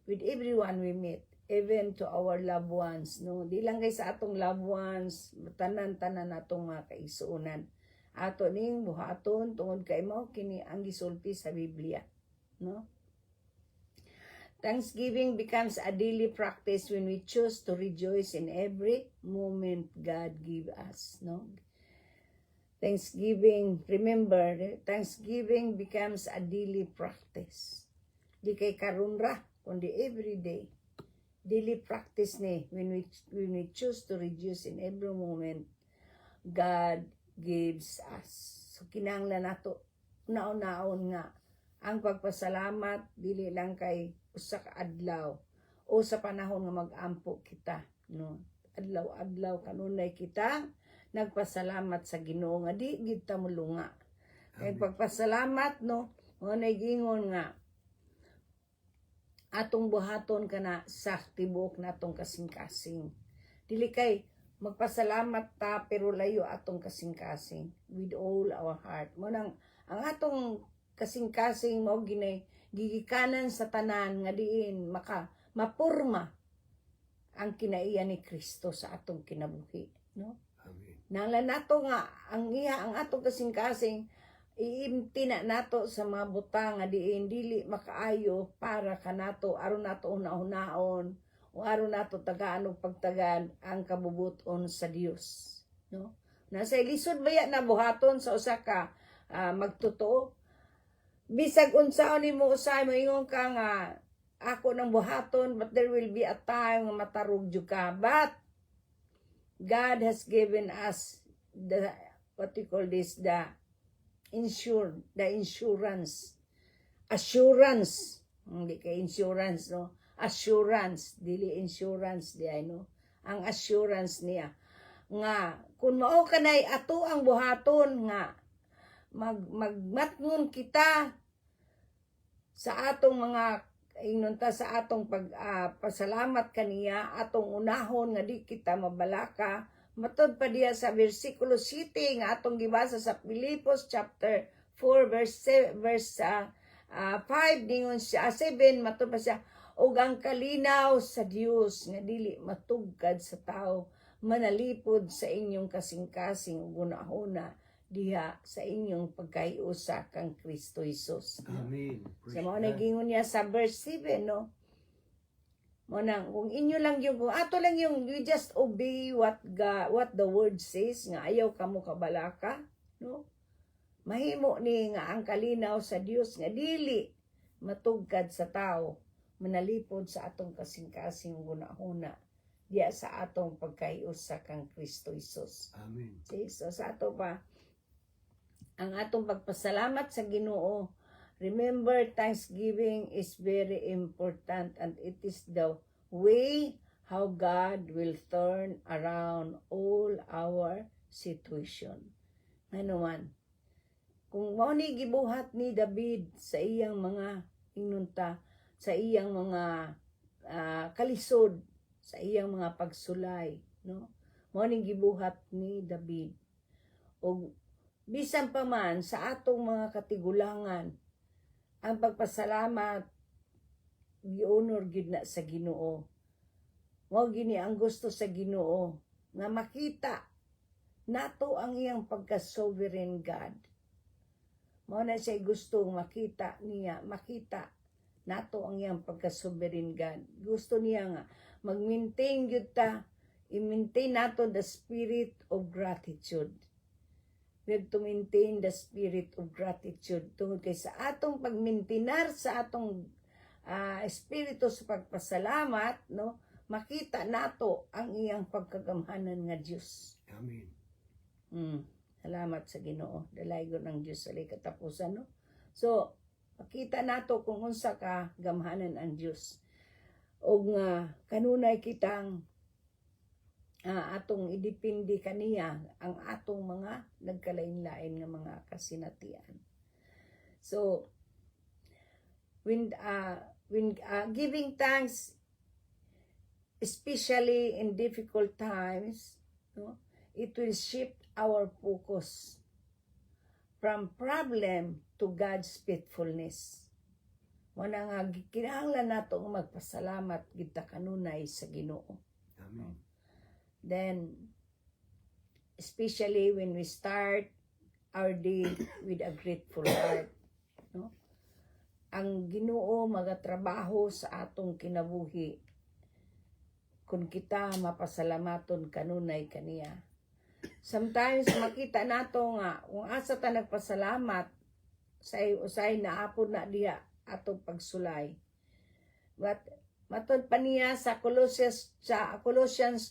with everyone we meet, even to our loved ones, no? Di lang guys sa atong loved ones, tanan-tanan natong mga kaisuunan. Ato ning buhaton tungod kay mao kini ang gisulti sa Biblia, no? Thanksgiving becomes a daily practice when we choose to rejoice in every moment God give us, no? Thanksgiving, remember, Thanksgiving becomes a daily practice. Di kay karon ra, kundi every day. Daily practice ni when we choose to rejoice in every moment God gives us. So kinahanglan nato naon-naon nga ang pagpasalamat dili lang kay usa ka adlaw o sa panahon nga mag-ampo kita, no? Adlaw-adlaw kanunay kita nagpasalamat sa Ginoo nga di gid ta mulunga. Kay pagpasalamat, no, mo nay gingon nga atong buhaton kana sa tibuok natong kasing-kasing. Dili kay magpasalamat ta pero layo atong kasing-kasing with all our heart. Mo nang ang atong kasing-kasing mao ginay gigikanan sa tanan nga diin mapurma ang kinaiya ni Kristo sa atong kinabuhi, no? Amen. Nanglan nato nga ang atong kasing-kasing iimti na nato sa mga butang nga diin dili makaayo para kanato aron nato una-unaon o aron nato tagaan og pagtagaan ang kabubuton sa Dios, no? Nasa ilisod baya na buhaton sa usa ka magtotoo. Bisag unsaon nimo usay moingon ka nga ako nang buhaton, but there will be a time nga matarog jud ka. But God has given us the what we call this, the insurance, assurance, hindi ka insurance, no? Assurance, dili insurance diay, no? Ang assurance niya nga kung mao kanay ato ang buhaton nga magmatngon kita sa atong mga inunta sa atong pasalamat kaniya, atong unahon nga di kita mabalaka. Matod pa diya sa versikulo 7 nga atong gibasa sa Filipos chapter 4 verse 5 ningon siya 7, matod pa siya, ug ang kalinaw sa Dios nga dili matugkad sa tao manalipod sa inyong kasing-kasing gunahuna diha sa inyong pagkaiusa kang Kristo Jesus. Amen. Sa mga nagingon niya sa verse 7, no? Muna, kung inyo lang yung, kung ato lang yung, you just obey what the word says, nga ayaw kamo kabalaka, no? Mahimo ni nga ang kalinaw sa Dios nga dili matugkad sa tao, manalipod sa atong kasing-kasing gunahuna diya sa atong pagkaiusa kang Kristo Jesus. Amen. So sa ato pa, ang atong pagpasalamat sa Ginoo. Remember, thanksgiving is very important and it is the way how God will turn around all our situation. Ano man, kung mao ni gibuhat ni David sa iyang mga inunta, sa iyang mga kalisod, sa iyang mga pagsulay, no? Mao ni gibuhat ni David. O bisan pa man sa atong mga katigulangan, ang pagpasalamat giunor gid na sa Ginoo. Mao gini ang gusto sa Ginoo nga makita nato ang iyang pagka-sovereign God. Mao na siya gustong makita nato ang iyang pagka-sovereign God. Gusto niya nga mag-maintain gyud ta, i-maintain nato the spirit of gratitude. We have to maintain the spirit of gratitude tungod kay sa atong pagmintinar sa atong espiritu sa pagpasalamat, no, makita nato ang iyang pagkagamhanan nga Dios. Amen. Salamat sa Ginoo. Dalaygon ng Dios sa katapusan, no. So makita nato kung unsa ka gamhanan ang Dios. Og nga kanunay kitang atong idepende kaniya ang atong mga nagkalain-lain nga mga kasinatian. So when giving thanks, especially in difficult times, no, it will shift our focus from problem to God's faithfulness. Wala nga kinahanglan nato nga magpasalamat gid ta kanunay sa Ginoo. Amen. Then, especially when we start our day with a grateful heart, no? Ang Ginoo magatrabaho sa atong kinabuhi kung kita mapasalamaton kanunay kaniya. Sometimes makita nato nga kung asa ta nagpasalamat usay naapod na diha atong pagsulay. But matod pa niya sa Colossians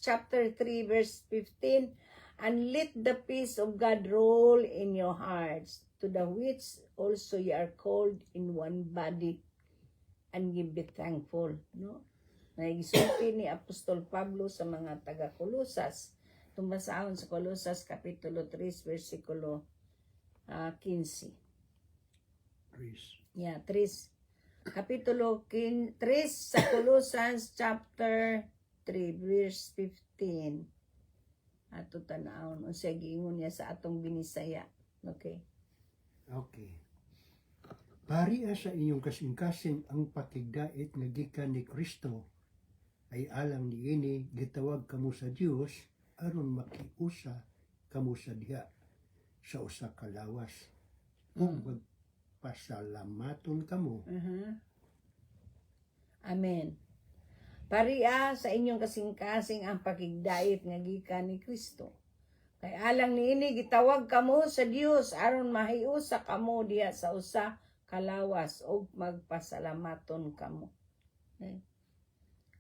chapter 3 verse 15, and let the peace of God rule in your hearts, to the which also ye are called in one body, and ye be thankful, no? Naigisulti ni Apostol Pablo sa mga taga-Kolosas. Tumbasahon sa Kolosas kapitulo 3 versikulo 15. Yeah, 3. Kapitulo 3 sa Colossians chapter 3 verse 15. Ato tanawon unsay giingon niya sa atong binisaya. Okay. Okay. Pariya sa inyong kasing-kasing ang pakigdait nga gikan ni Kristo ay alang niini gitawag kamo sa Dios aron makiusa kamo sa diha sa usa ka lawas. Ug pasalamaton kamo. Amen. Paria sa inyong kasing-kasing ang pakigdait nga gikan ni Kristo. Kay alang niini gitawag kamo sa Dios aron mahiusa kamo diha sa usa kalawas ug magpasalamaton kamo. Okay?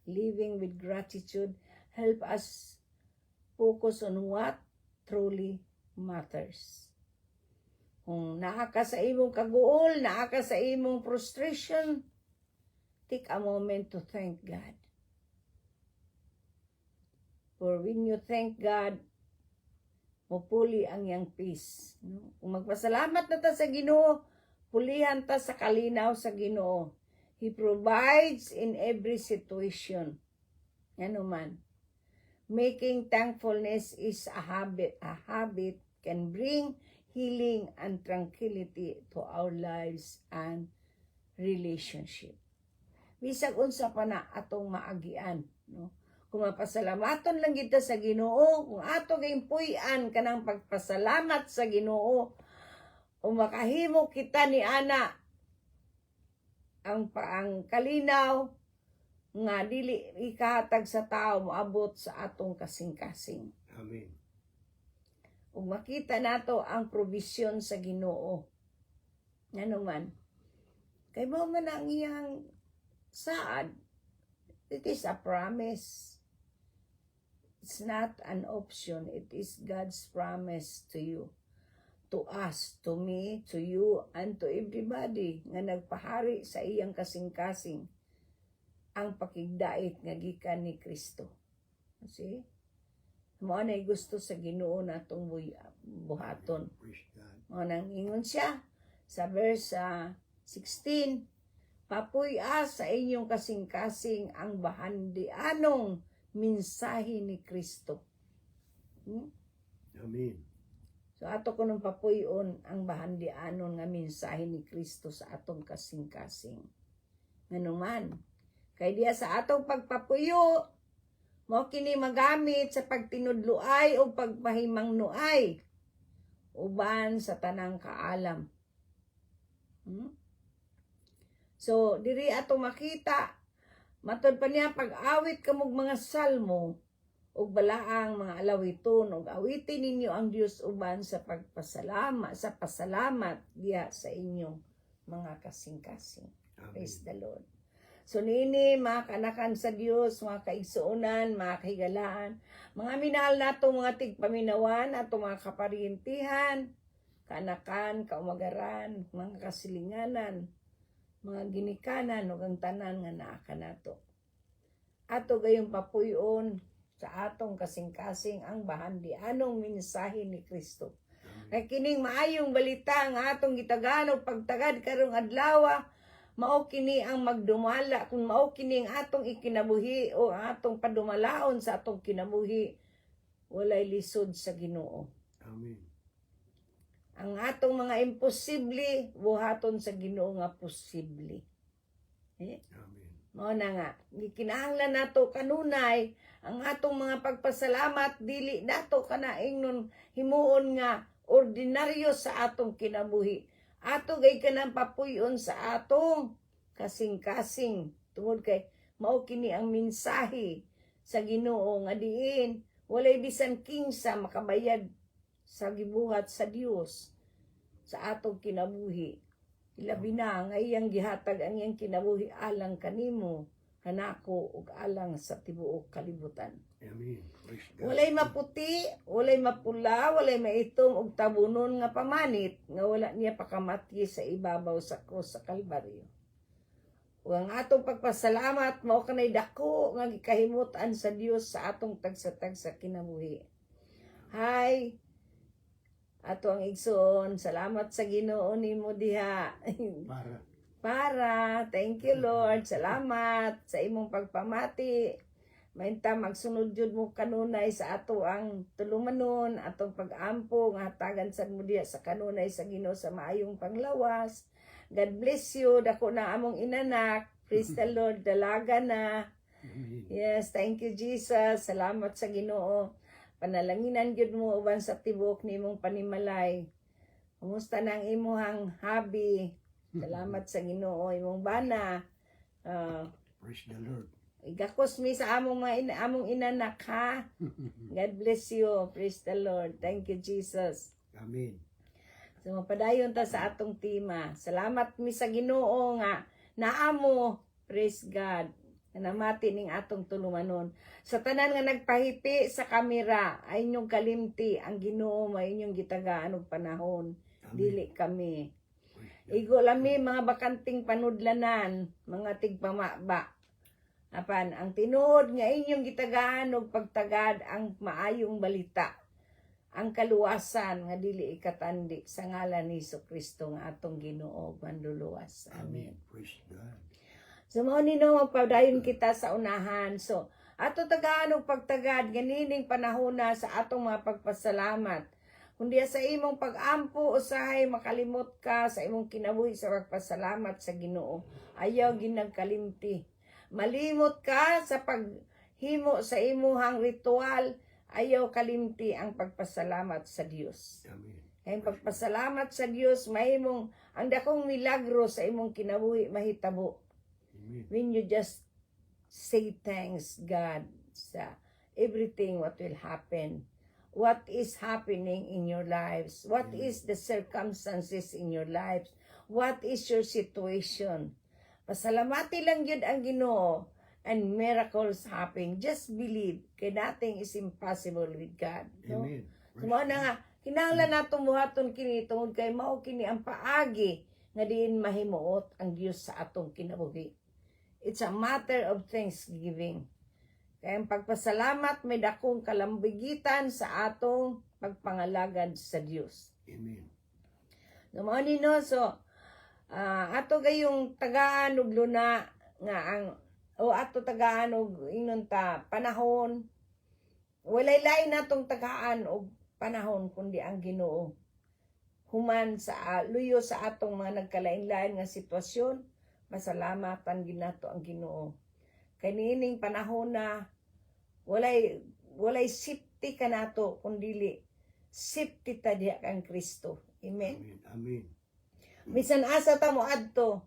Living with gratitude help us focus on what truly matters. Kung naa ka sa imong kaguol, naa ka sa imong frustration, take a moment to thank God. For when you thank God, mupuli ang iyang peace. No? Kung magpasalamat na ta sa Ginoo, pulihan ta sa kalinaw sa Ginoo. He provides in every situation. Ano man. Making thankfulness is a habit. A habit can bring healing and tranquility to our lives and relationship. Bisag unsa pa na atong maagian, no? Kung mapasalamaton lang kita sa Ginoo, kung ato gimpuy-an kanang pagpasalamat sa Ginoo, o makahimo kita ni ana ang kalinaw nga dili ikahatag sa tao moabot sa atong kasing-kasing. Amen. Ug makita nato ang provision sa Ginoo. Ano man. Kay mo man ang iyang saad, it is a promise. It's not an option. It is God's promise to you, to us, to me, to you, and to everybody nga nagpahari sa iyang kasing-kasing ang pakigdait nga gikan ni Kristo. See? Mao na gusto sa Ginoo natong buhaton. Praise God. Mao nang ingon siya sa verse 16, papuy-a sa inyong kasing-kasing ang bahandianong mensahe ni Kristo. Amen. So ato ko nung papuyon ang bahandianon nga mensahe ni Kristo sa atong kasing-kasing. Nganuman, kay diya sa atong pagpapuyo, mo kini magamit sa pagtinudluay o pagpahimangnuay uban sa tanang kaalam. So diri ato makita matod pa niya pag-awit kamog mga salmo ug balaang mga alawiton ug awitin ninyo ang Dios uban sa pagpasalamat sa pasalamat diya sa inyong mga kasing-kasing. Praise the Lord. So nini mga kanakan sa Dios, mga kaigsuonan, mga kahigalaan, mga minahal nato mga tigpaminawan ato mga kaparintihan, kanakan, kaumagaran, mga kasilinganan, mga ginikanan ug ang tanan nga naa kanato. Ato gayong papuyon sa atong kasing-kasing ang bahandianong mensahe ni Kristo. Kay kining maayong balita nga atong gitagan og pagtagad karong adlaw, mao kini ang magdumala kung mao kini ang atong ikinabuhi o ang atong padumalaon sa atong kinabuhi, walay lisod sa Ginoo. Amen. Ang atong mga imposible, buhaton sa Ginoo nga posible. Amen. Mao na nga, gikinahanglan nato kanunay ang atong mga pagpasalamat dili nato kana ingnon himuon nga ordinaryo sa atong kinabuhi. Ato gay kanang papuyon sa atong kasing-kasing tungod kay mao kini ang mensahe sa Ginoo nga diin walay bisan kinsa makabayad sa gibuhat sa Dios sa atong kinabuhi. Ilabi na nga iyang gihatag ang iyang kinabuhi alang kanimo, kanako ug alang sa tibuok kalibutan. Amen. Praise God. Walay maputi, walay mapula, walay maitom ug tabunon nga pamanit nga wala niya pakamati sa ibabaw sa krus sa Kalbaryo. Ug ang atong pagpasalamat mao kanay dako nga gikahimutan sa Dios sa atong tagsa-tagsa kinabuhi. Hi. Ato ang igsoon, salamat sa Ginoo nimo diha. Para, thank you Lord, salamat sa imong pagpamati. Mainta magsunod jud mo kanunay sa ato ang tulumanon, atong pag-ampo nga hatagan sad mo diha sa kanunay sa Ginoo sa maayong panglawas. God bless you, dako na among inanak. Praise the Lord, dalaga na. Yes, thank you Jesus. Salamat sa Ginoo. Panalanginan gyud mo uban sa tibok nimong panimalay. Kumusta nang imuhang hobby? Salamat sa Ginoo imong bana. Praise the Lord. Igakos mi sa among among inanak ha. God bless you. Praise the Lord. Thank you, Jesus. Amen. So mapadayon ta sa atong tema. Salamat mi sa Ginoo nga naamo. Praise God. Namati ning atong tulumanon. Sa tanan nga nagpahipi sa kamera, ay inyong kalimti ang Ginoo may inyong gitagaan og panahon. Dili kami. Igo lami mga bakanting panudlanan, mga tigpamaba. Apan ang tinuod nga inyong gitagaan og pagtagad ang maayong balita. Ang kaluwasan nga dili ikatandi sa ngalan ni Kristo nga atong Ginoo manluluwas. Amen. Praise God. So mao nino magpadayon kita sa unahan. So ato tagaan og pagtagad ganining panahona sa atong mga pagpasalamat. Kundi sa imong pag-ampo usahay makalimot ka sa imong kinabuhi sa pagpasalamat sa Ginoo. Ayaw ginagkalimti. Malimot ka sa paghimo sa imuhang ritual. Ayaw kalimti ang pagpasalamat sa Dios. Amen. Ang pagpasalamat sa Dios mahimong ang dakong milagro sa imong kinabuhi mahitabo. Amen. When you just say thanks God sa everything what will happen. What is happening in your lives? What is the circumstances in your lives? What is your situation? Pasalamati lang yun ang Ginoo and miracles happen. Just believe. Kaya nothing is impossible with God. No? Amen. Sumo na nga, kinahanglan natong buhaton kini tungod kay mao kini ang paagi nga diin mahimuot ang Dios sa atong kinabuhi. It's a matter of thanksgiving. Kaya ang pagpasalamat may dakong kalambigitan sa atong pagpangalagad sa Dios. Amen. Mao nino so ato gayong tagaan og luna nga ang o ato tagaan og ingnon ta panahon. Walay lain natong tagaan og panahon kundi ang Ginoo. Human sa luyo sa atong mga nagkalain-lain nga sitwasyon, masalamatan ginato ang Ginoo. Kay niining panahon na walay safety kanato kundi safety ta diha kang Kristo. Amen. Amen. Amen. Bisan asa ta mo adto,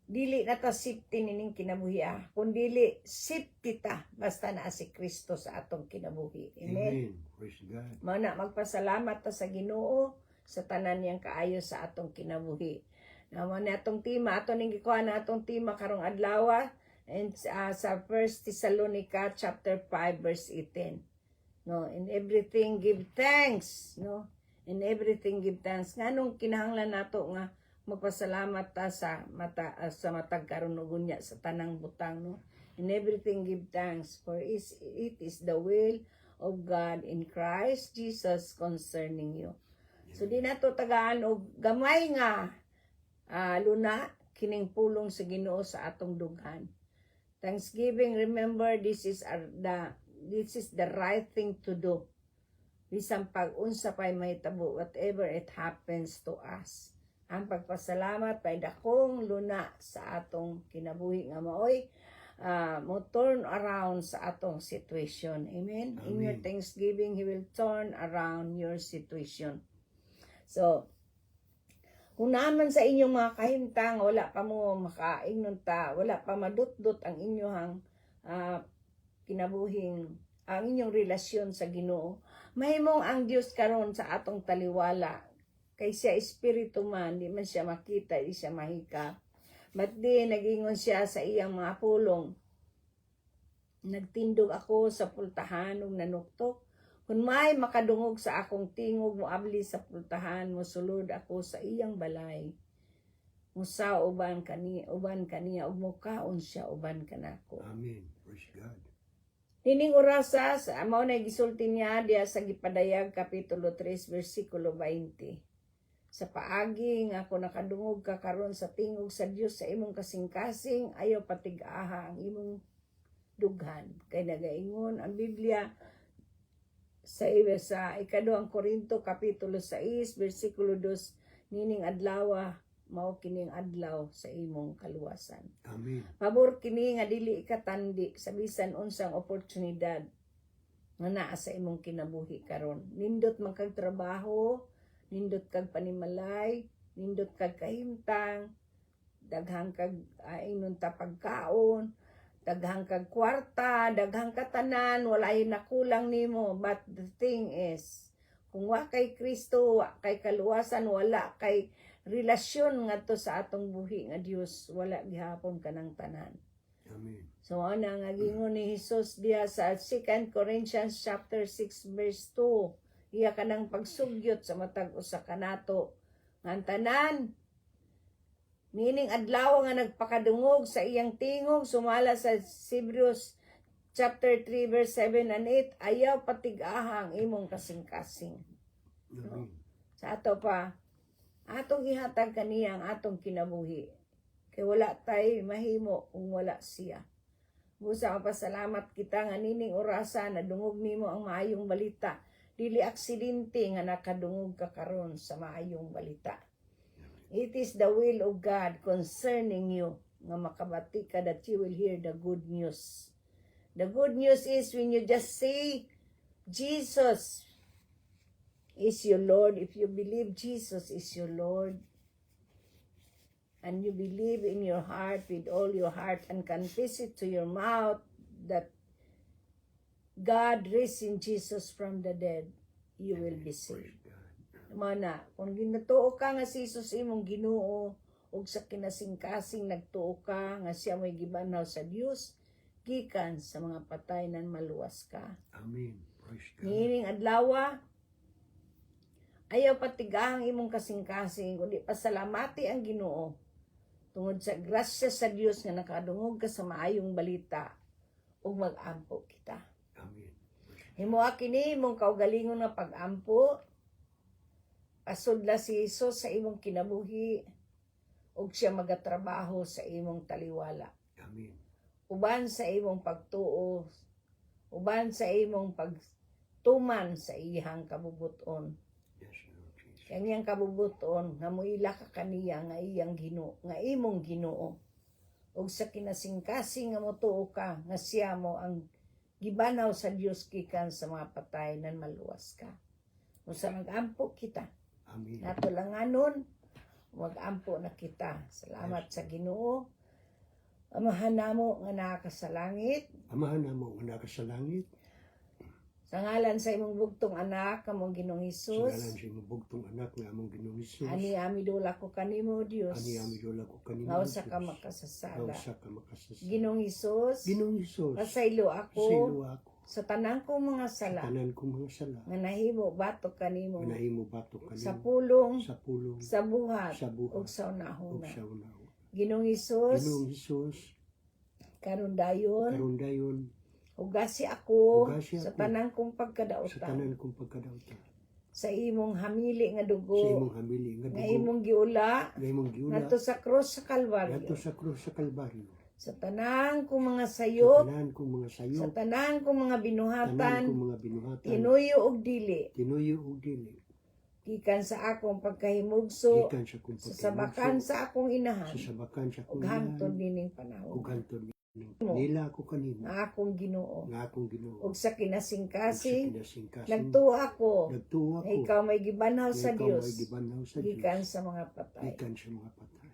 dili na ta safety nining kinabuhi kundi safety ta basta naa si Kristo sa atong kinabuhi. Amen. Amen. Praise God. Mana magpasalamat ta sa Ginoo sa tanan niyang kaayo sa atong kinabuhi. Naman atong tema ato ning gikuha na atong tema karong adlaw and sa 1 Thessalonica chapter 5 verse 18. No, in everything give thanks, no? In everything give thanks. Nganong kinahanglan nato nga magpasalamat ta sa matag karon unya sa tanang butang, no? In everything give thanks for it is the will of God in Christ Jesus concerning you. So di nato tagaan og gamay nga luna kining pulong sa Ginoo sa atong dughan. Thanksgiving, remember this is the right thing to do. Bisan pag-unsa pay mahitabo whatever it happens to us. Ang pagpasalamat pay dakong luna sa atong kinabuhi nga maoy mo turn around sa atong situation. Amen? In your thanksgiving, He will turn around your situation. So, kung naman sa inyong mga kahimtang, wala pa mo makaingnon ta, wala pa madutdot ang inyong kinabuhing, ang inyong relasyon sa Ginoo, mahimong ang Dios karon sa atong taliwala. Kay siya espiritu man, di man siya makita, di siya mahika. But di, nagingon siya sa iyang mga pulong. Nagtindog ako sa pultahan ug nanuktok. Kung may makadungog sa akong tingog, moabli sa pultahan, mosulod ako sa iyang balay. Musa uban kaniya, ug mukaon siya uban kanako. Amen. Praise God. Nining orasas, mao na gisulti niya diya sa Gipadayag kapitulo 3 bersikulo 20. Sa paagi nga ako nakadungog ka karon sa tingog sa Dios sa imong kasing-kasing, ayaw patig-aha ang imong dughan. Kay nagaingon ang Biblia sa ikaduhang Korinto kapitulo 6 bersikulo 2, nining adlaw mao kining adlaw sa imong kaluwasan. Amen. Pabor kini nga dili ikatandi sa bisan unsang oportunidad nga naa sa imong kinabuhi karon. Nindot man kag trabaho, nindot kag panimalay, nindot kag kahimtang, daghang kag ingnon ta pagkaon, daghang kag kwarta, daghang katanan, wala yung nakulang nimo. But the thing is, kung wa kay Kristo, wa kay kaluwasan, wala kay relasyon ngadto sa atong buhi nga Dios, wala gihapon kanang tanan. Amen. So ana nga gingon ni Jesus diha sa 2 Corinthians chapter 6 verse 2, iya kanang pagsugyot sa matag usa kanato nga tanan meaning adlaw nga nagpakadungog sa iyang tingog sumala sa Hebrews chapter 3 verse 7 and 8, ayaw patig-ahang imong kasing-kasing. Amen. Sa ato pa atong ihatag kaniya ang atong kinabuhi. Kay wala tay mahimo kung wala siya. Busa pasalamat kita nga nining orasa na dungog nimo ang maayong balita. Dili aksidente nga nakadungog ka karon sa maayong balita. It is the will of God concerning you nga makabati ka that you will hear the good news. The good news is when you just say Jesus is your Lord. If you believe Jesus is your Lord, and you believe in your heart with all your heart and confess it to your mouth that God raised Jesus from the dead, you will be saved. Mana, kung ginatuo ka nga si Jesus imong Ginoo ug sa kinasing-kasing nagtuo ka nga siya may gibanaw sa Dios, gikan sa mga patay nan maluwas ka. Amen. Praise God. Niining adlaw, ayaw patigahang imong kasing-kasing kundi pasalamati ang Ginoo tungod sa grasya sa Dios nga nakadungog ka sa maayong balita ug mag-ampo kita. Amen. Himuha kini imong kaugalingon nga pag-ampo. Pasudla si Jesus sa imong kinabuhi ug siya magatrabaho sa imong taliwala. Amen. Uban sa imong pagtuo, uban sa imong pagtuman sa iyang kabubuton. Yes, Lord Jesus. Kanyang kabubuton nga muila ka kaniya nga iyang Ginoo, nga imong Ginoo. Ug sa kinasing-kasing nga motuo ka nga siya mo ang gibanaw sa Dios gikan sa mga patay nan maluwas ka. Usa mag-ampo kita. Amen. Nato lang anon, mag-ampo na kita. Salamat sa Ginoo. Amahan namo nga naa sa langit. Amahan namo nga naka sa langit. Sa ngalan sa imong bugtong anak, kamong Ginoong Sa ngalan Hesus. sa imong bugtong anak nga among Ginoong Hesus. Ani amidula ko kanimo Dios. Ani amidola ko kanimo. Nga usa ka Diyos. makasasala. Nga usa ka makasasala. Ginoong Hesus. Ginoong Hesus. Pasaylo ako Pasaylo ako. sa tanang kong mga sala. Tanan kong mga sala. Nga nahimo batok kanimo. Nga nahimo batok kanimo. Sa pulong, Sa pulong. sa buhat, Sa buhat. ug sa Ug unahuna. sa unaw. Ginoong Hesus, Ginoong Hesus. karon dayon, Karon dayon. ugasi ako Ugasi sa ako tanang kong sa pagkadaotan. tanan kong pagkadauta. Sa imong hamili nga Sa dugo, imong hamili nga nga dugo. imong giula, Nga imong giula. ngadto sa krus sa Kalbaryo. Ngadto sa krus sa Kalbaryo. Sa tanang kong mga Sa sayop, tanan kong mga sa sayop. tanang kong mga Tanan binuhatan, kong mga binuhatan. tinuyo ug dili, Tinuyo ug dili. gikan sa akong pagkahimugso, Gikan sa kong sa sabakan pagkahimugso. sa akong inahan, Sa sabakan sa ug kong hangtod inahan. nining Ug panahon. hangtod nila ako kanimo. Nga akong Ginoo. Nga akong Ginoo. Ug sa Ug sa kinasing-kasing, kinasing-kasing. nagtuo ako Nagtuo na ako. ikaw may gibanaw na sa ikaw Dios, ay gibanaw sa gikan Diyos. sa mga patay. Gikan sa mga patay.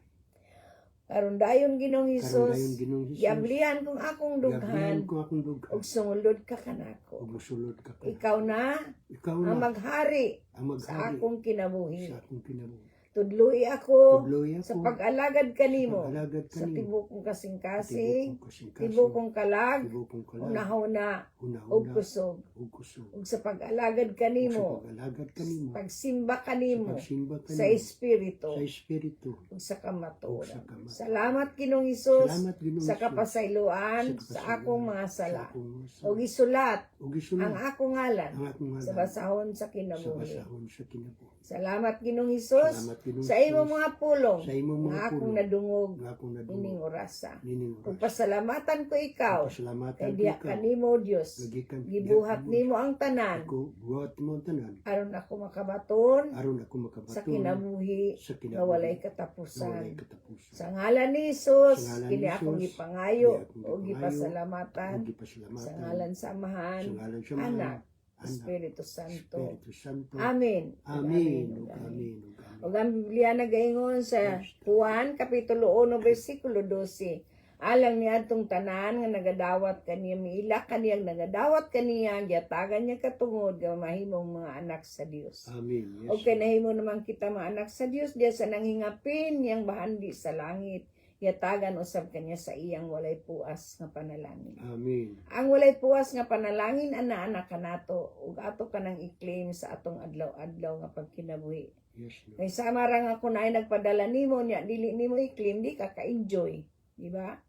Karon dayon Ginoong Karon Hesus, dayon Ginoong Hesus. giablihan kong akong dughan, Gabrihan ko akong dughan. ug sumulod ka kanako. Ug musulod ka ka. Ikaw na Ikaw ang na maghari ang sa maghari akong kinabuhi. sa akong kinabuhi. Tudloy ako Tudloy ako sa pag-alagad kanimo, pag-alagad sa kanimo. tibok kong kasing-kasing, Tibok kong kasing-kasing. tibok kong kalag, Tibok kong kalag. unahuna, Una-una. ug kusog. Ug kusog. Ug sa pag-alagad Ug sa kanimo, pag-alagad kanimo. pagsimba kanimo, Pagsimba sa kanimo. Espiritu, Sa Espiritu. ug sa kamatuoran. Ug sa kamatuoran. Salamat Ginoong Hesus Salamat Ginoong sa Hesus. kapasayloan Sa sa akong mga Sa sala. akong mga sala. Ug isulat Ug ang isulat akong ngalan ang akong sa ngalan basahon sa sa kinabuhi. basahon sa kinabuhi. Salamat Ginoong Hesus Salamat Ginoong sa imong Hesus. mga pulong Sa imong mga nga akong pulong. nadungog Nga akong ining nadungog. orasa. Nining Ug oras. pasalamatan ko ikaw Pasalamatan kay ko diya ikaw. kanimo Dios. Gagikan Gibuhat nimo ang tanan Ako buhat mo ang tanan. aron ako makabaton Aron ako makabaton sa kinabuhi sa nga walay na katapusan. walay katapusan. Sa ngalan ni Jesus, Sa ngalan kini ni akong Jesus, gipangayo kini akong o gipangayo, gipasalamatan Ug gipasalamatan. sa ngalan sa Amahan, Sa ngalan sa Anak, Anak, Espiritu Santo. Espiritu Santo. Amen. Amen. Ug Ug amen. Ug amen. Ug ang Biblia nagaingon sa Juan kapitulo 1 bersikulo 12. Alang niya itong tanan nga nagadawat kaniya, miila kaniyang nagadawat kaniya, gyatagan niya katungod, nga mahimong mga anak sa Dios. Amen. Yes, Okay, nahimo naman kita mga anak sa Dios, diya sa nanghingapin, yang bahandi sa langit, yatagan usab kanya sa iyang walay puas nga panalangin. Amen. Ang walay puas nga panalangin, ana-anak ka nato, ug ato ka nang i-claim sa atong adlaw-adlaw nga pagkinabuhi. Yes, Lord. Kay sama ra nga kung ay nagpadala nimo niya, dili nimo i-claim, di ka ka-enjoy. Di ba?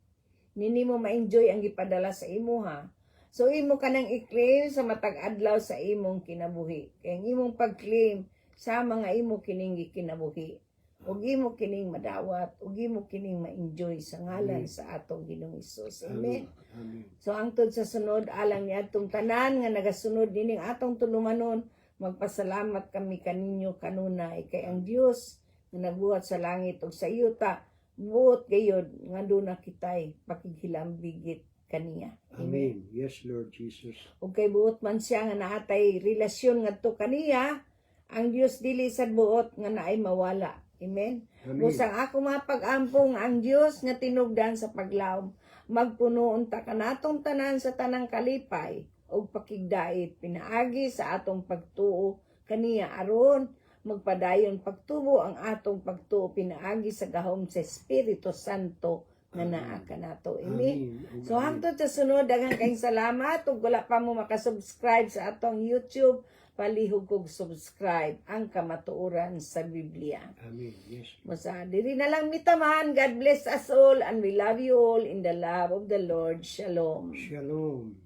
Nini mo ma-enjoy ang gipadala sa imo ha. So imo ka nang i-claim sa matag adlaw sa imong kinabuhi. Kaya ang imong pag-claim sa mga imo kining kinabuhi. Ug imo kining madawat, ug imo kining ma-enjoy sa ngalan sa atong Ginoong Hesus. Amen. Amen. So angtod sa sunod alang ni atong tanan nga nagasunod dining atong tulumanon, magpasalamat kami kaninyo kanunay kay ang Dios nga nagbuhat sa langit ug sa yuta buot gayud nga duna kitay pakighilambigit kaniya. Amen. Yes, Lord Jesus. Ug kay buot man siya nga naatay relasyon ngadto kaniya, ang Dios dili sad buot nga naay mawala. Amen. Amen. Busang ako mapag-ampong ang Dios nga tinugdan sa paglaom, magpuno unta kanatong tanan sa tanang kalipay ug pakigdait pinaagi sa atong pagtuo kaniya aron magpadayon pagtubo ang atong pagtuo pinaagi sa gahom sa Espiritu Santo nga naa kanato. Amen. Amen. So hangtod sa sunod, daghang kayong salamat. Ug wala pa mo makasubscribe sa atong YouTube, palihog kog subscribe ang kamatuoran sa Biblia. Amen. Yes. Masa diri na lang mitaman. God bless us all and we love you all in the love of the Lord. Shalom. Shalom.